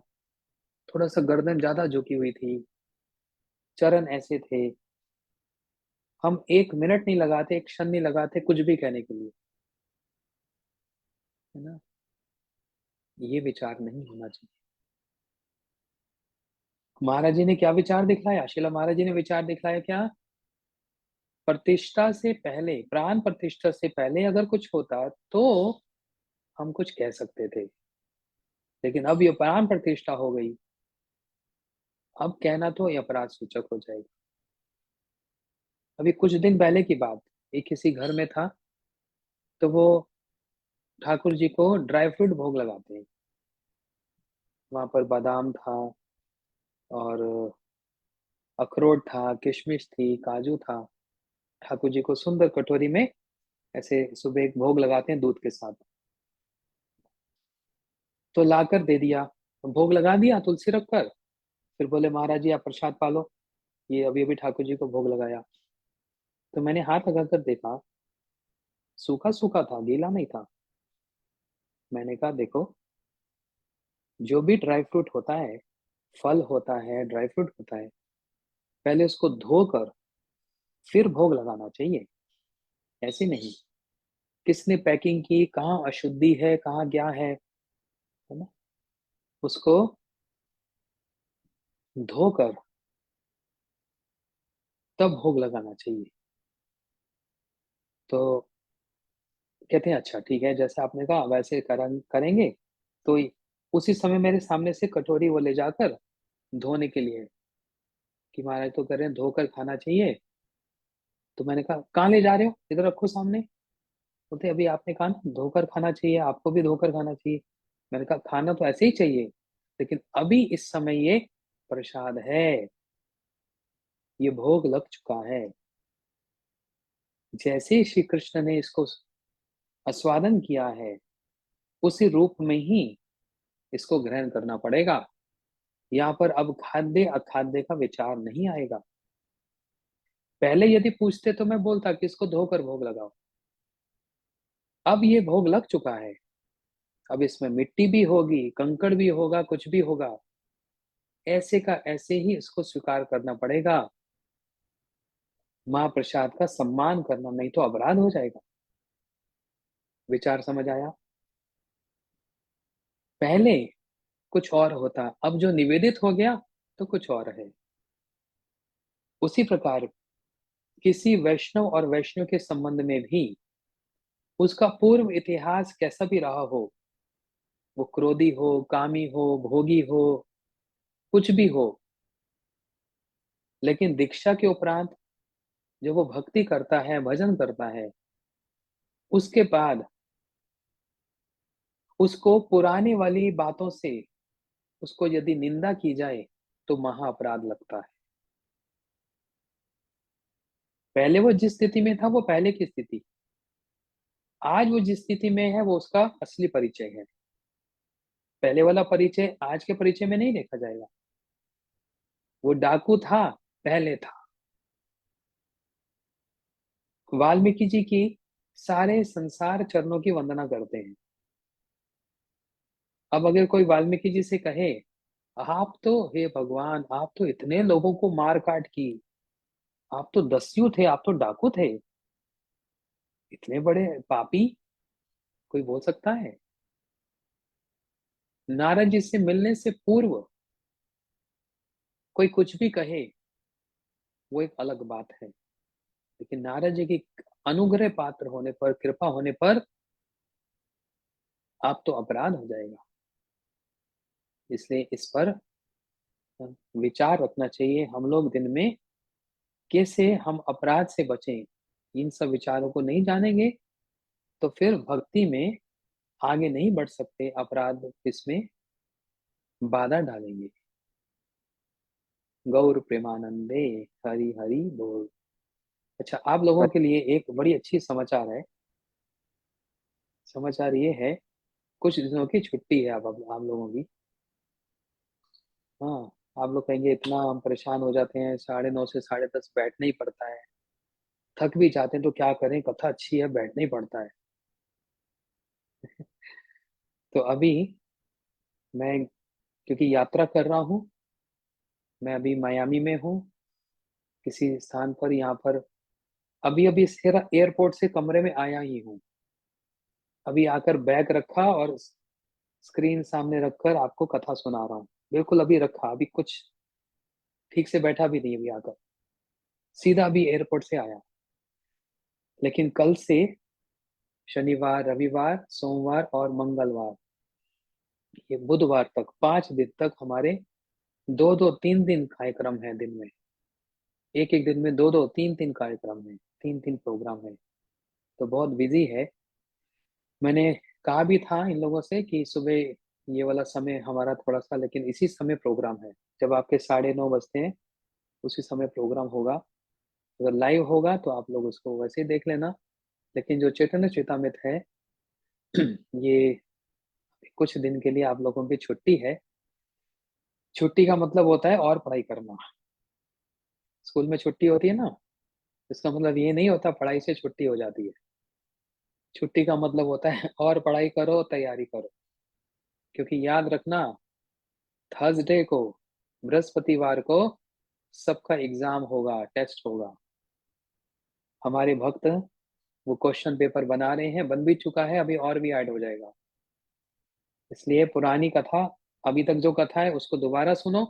थोड़ा सा गर्दन ज्यादा झुकी हुई थी, चरण ऐसे थे। हम एक मिनट नहीं लगाते, एक क्षण नहीं लगाते कुछ भी कहने के लिए, है ना? ये विचार नहीं होना चाहिए। महाराज जी ने क्या विचार दिखलाया? शिला महाराज जी ने विचार दिखलाया क्या? प्रतिष्ठा से पहले, प्राण प्रतिष्ठा से पहले अगर कुछ होता तो हम कुछ कह सकते थे, लेकिन अब ये प्राण प्रतिष्ठा हो गई, अब कहना तो ये अपराध सूचक हो जाएगा। अभी कुछ दिन पहले की बात, एक किसी घर में था, तो वो ठाकुर जी को ड्राई फ्रूट भोग लगाते हैं। वहां पर बादाम था, और अखरोट था, किशमिश थी, काजू था। ठाकुर जी को सुंदर कटोरी में ऐसे सुबह एक भोग लगाते हैं दूध के साथ। तो लाकर दे दिया, भोग लगा दिया तुलसी रखकर। फिर बोले, महाराज जी आप प्रसाद पालो, ये अभी अभी ठाकुर जी को भोग लगाया। तो मैंने हाथ लगाकर देखा, सूखा सूखा था, गीला नहीं था। मैंने कहा, देखो जो भी ड्राई फ्रूट होता है, फल होता है, ड्राई फ्रूट होता है, पहले उसको धोकर फिर भोग लगाना चाहिए, ऐसे नहीं। किसने पैकिंग की, कहाँ अशुद्धि है, कहाँ क्या है ना? उसको धोकर तब भोग लगाना चाहिए। तो कहते हैं, अच्छा ठीक है, जैसे आपने कहा वैसे करेंगे। तो उसी समय मेरे सामने से कटोरी वो ले जाकर धोने के लिए, कि महाराज तो कह रहे हैं धोकर खाना चाहिए। तो मैंने कहा, कहाँ ले जा रहे हो, इधर रखो सामने। बोलते, अभी आपने कहा ना धोकर खाना चाहिए, आपको भी धोकर खाना चाहिए। मैंने कहा, खाना तो ऐसे ही चाहिए, लेकिन अभी इस समय ये प्रसाद है, ये भोग लग चुका है। जैसे ही श्री कृष्ण ने इसको आस्वादन किया है, उसी रूप में ही इसको ग्रहण करना पड़ेगा। यहाँ पर अब खाद्य अखाद्य का विचार नहीं आएगा। पहले यदि पूछते तो मैं बोलता कि इसको धोकर भोग लगाओ। अब ये भोग लग चुका है, अब इसमें मिट्टी भी होगी, कंकड़ भी होगा, कुछ भी होगा, ऐसे का ऐसे ही इसको स्वीकार करना पड़ेगा। महाप्रसाद का सम्मान करना, नहीं तो अपराध हो जाएगा। विचार समझ आया? पहले कुछ और होता, अब जो निवेदित हो गया तो कुछ और है। उसी प्रकार किसी वैष्णव और वैष्णव के संबंध में भी उसका पूर्व इतिहास कैसा भी रहा हो, वो क्रोधी हो, कामी हो, भोगी हो, कुछ भी हो, लेकिन दीक्षा के उपरांत जब वो भक्ति करता है, भजन करता है, उसके बाद उसको पुराने वाली बातों से उसको यदि निंदा की जाए तो महा अपराध लगता है। पहले वो जिस स्थिति में था वो पहले की स्थिति, आज वो जिस स्थिति में है वो उसका असली परिचय है। पहले वाला परिचय आज के परिचय में नहीं देखा जाएगा। वो डाकू था, पहले था। वाल्मीकि जी की सारे संसार चरणों की वंदना करते हैं, अब अगर कोई वाल्मीकि जी से कहे, आप तो हे भगवान, आप तो इतने लोगों को मार काट की, आप तो दस्यु थे, आप तो डाकू थे, इतने बड़े पापी, कोई बोल सकता है? नारद जी से मिलने से पूर्व कोई कुछ भी कहे, वो एक अलग बात है। लेकिन नारद जी की अनुग्रह पात्र होने पर, कृपा होने पर, आप तो अपराध हो जाएगा। इसलिए इस पर विचार रखना चाहिए हम लोग दिन में, कैसे हम अपराध से बचें। इन सब विचारों को नहीं जानेंगे तो फिर भक्ति में आगे नहीं बढ़ सकते, अपराध इसमें बाधा डालेंगे। गौर प्रेमानंदे, हरि हरि बोल। अच्छा, आप लोगों के लिए एक बड़ी अच्छी समाचार है। समाचार ये है, कुछ दिनों की छुट्टी है अब आप लोगों की। हाँ, आप लोग कहेंगे इतना हम परेशान हो जाते हैं, 9:30 से 10:30 बैठना ही पड़ता है, थक भी जाते हैं तो क्या करें, कथा अच्छी है, बैठना ही पड़ता है। तो अभी मैं, क्योंकि यात्रा कर रहा हूँ, मैं अभी मायामी में हूँ, किसी स्थान पर, यहाँ पर अभी अभी एयरपोर्ट से कमरे में आया ही हूँ। अभी आकर बैग रखा और स्क्रीन सामने रखकर आपको कथा सुना रहा हूँ। बिल्कुल अभी रखा, अभी कुछ ठीक से बैठा भी नहीं, अभी आकर सीधा अभी एयरपोर्ट से आया। लेकिन कल से शनिवार, रविवार, सोमवार और मंगलवार, ये बुधवार तक 5 दिन तक हमारे दो दो तीन दिन कार्यक्रम है दिन में। एक एक दिन में दो दो तीन तीन कार्यक्रम है, तीन तीन प्रोग्राम है। तो बहुत बिजी है। मैंने कहा भी था इन लोगों से कि सुबह ये वाला समय हमारा थोड़ा सा, लेकिन इसी समय प्रोग्राम है, जब आपके 9:30 बजते हैं उसी समय प्रोग्राम होगा। अगर लाइव होगा तो आप लोग उसको वैसे ही देख लेना। लेकिन जो चैतन्य चेतामृत है ये कुछ दिन के लिए आप लोगों की छुट्टी है। छुट्टी का मतलब होता है और पढ़ाई करना। स्कूल में छुट्टी होती है ना, इसका मतलब ये नहीं होता पढ़ाई से छुट्टी हो जाती है। छुट्टी का मतलब होता है और पढ़ाई करो, तैयारी करो। क्योंकि याद रखना, थर्सडे को, बृहस्पतिवार को सबका एग्जाम होगा, टेस्ट होगा। हमारे भक्त वो क्वेश्चन पेपर बना रहे हैं, बन भी चुका है, अभी और भी ऐड हो जाएगा। इसलिए पुरानी कथा, अभी तक जो कथा है उसको दोबारा सुनो।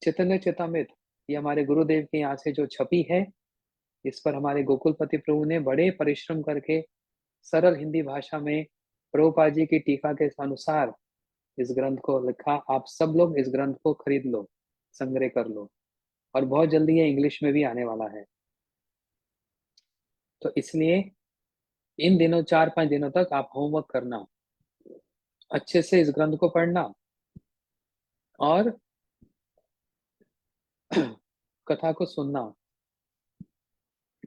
चैतन्य चेतामृत ये हमारे गुरुदेव के यहाँ से जो छपी है, इस पर हमारे गोकुलपति प्रभु ने बड़े परिश्रम करके सरल हिंदी भाषा में प्रभुपाद जी की टीका के अनुसार इस ग्रंथ को लिखा। आप सब लोग इस ग्रंथ को खरीद लो, संग्रह कर लो, और बहुत जल्दी ये इंग्लिश में भी आने वाला है। तो इसलिए इन दिनों 4-5 दिनों तक आप होमवर्क करना, अच्छे से इस ग्रंथ को पढ़ना और कथा को सुनना।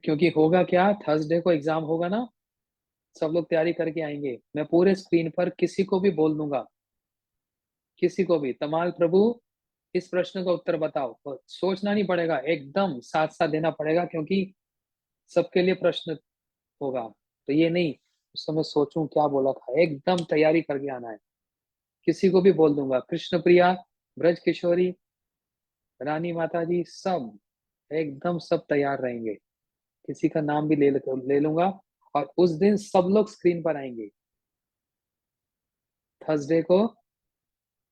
क्योंकि होगा क्या, थर्सडे को एग्जाम होगा ना, सब लोग तैयारी करके आएंगे। मैं पूरे स्क्रीन पर किसी को भी बोल दूंगा, किसी को भी, तमाल प्रभु इस प्रश्न का उत्तर बताओ, तो सोचना नहीं पड़ेगा, एकदम साथ साथ देना पड़ेगा, क्योंकि सबके लिए प्रश्न होगा। तो ये नहीं उस समय सोचूं क्या बोला था, एकदम तैयारी करके आना है। किसी को भी बोल दूंगा, कृष्ण प्रिया, ब्रज किशोरी, रानी माता जी, सब एकदम सब तैयार रहेंगे। किसी का नाम भी ले लूंगा। और उस दिन सब लोग स्क्रीन पर आएंगे, थर्सडे को,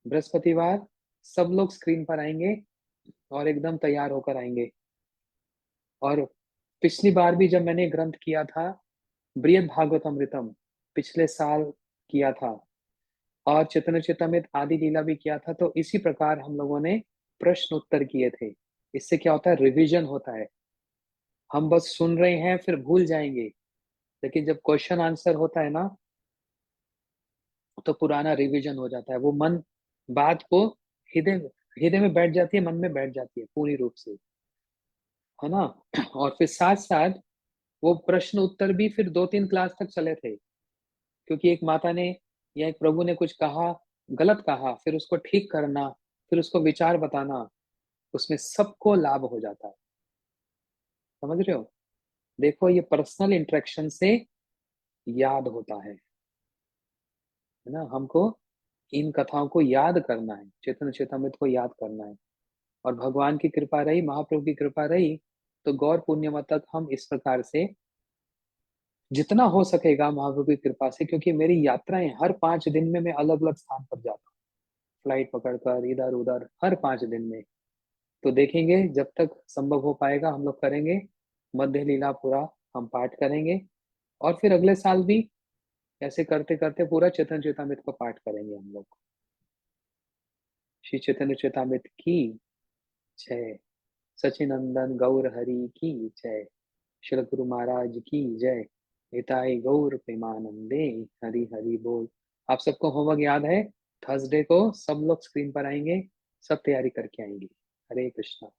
बृहस्पतिवार, सब लोग स्क्रीन पर आएंगे और एकदम तैयार होकर आएंगे। और पिछली बार भी जब मैंने ग्रंथ किया था, बृहद भागवतमृतम, पिछले साल किया था, और चैतन्य चेतामृत आदि लीला भी किया था, तो इसी प्रकार हम लोगों ने प्रश्न उत्तर किए थे। इससे क्या होता है, रिवीजन होता है। हम बस सुन रहे हैं फिर भूल जाएंगे, लेकिन जब क्वेश्चन आंसर होता है ना, तो पुराना रिवीजन हो जाता है। वो मन बात को हृदय हृदय में बैठ जाती है, मन में बैठ जाती है पूरी रूप से, है ना। और फिर साथ साथ वो प्रश्न उत्तर भी फिर 2-3 क्लास तक चले थे। क्योंकि एक माता ने या एक प्रभु ने कुछ कहा, गलत कहा, फिर उसको ठीक करना, फिर उसको विचार बताना, उसमें सबको लाभ हो जाता है। समझ रहे हो? देखो, ये पर्सनल इंटरेक्शन से याद होता है ना हमको। इन कथाओं को याद करना है, चैतन्य चेतामृत को याद करना है और भगवान की कृपा रही, महाप्रभु की कृपा रही, तो गौर पूर्णिमा तक हम इस प्रकार से जितना हो सकेगा महाप्रभु की कृपा से, क्योंकि मेरी यात्राएँ हर 5 दिन में मैं अलग-अलग स्थान पर जाता हूँ, फ्लाइट पकड़कर इधर-उधर हर 5 दिन में। तो देखेंगे जब तक संभव हो पाएगा हम लोग करेंगे, मध्य लीला पूरा हम पाठ करेंगे और फिर अगले साल भी ऐसे करते-करते पूरा चैतन्य चेतामृत को पाठ करेंगे हम लोग। श्री चैतन्य चेतामृत की जय। सच्चिनंदन गौर हरि की जय। श्री गुरु महाराज की जय। निताई गौर प्रेमानंदे। हरि हरि बोल। आप सबको होमवर्क याद है? थर्सडे को सब लोग स्क्रीन पर आएँगे, सब तैयारी करके आएँगे। हरे कृष्णा।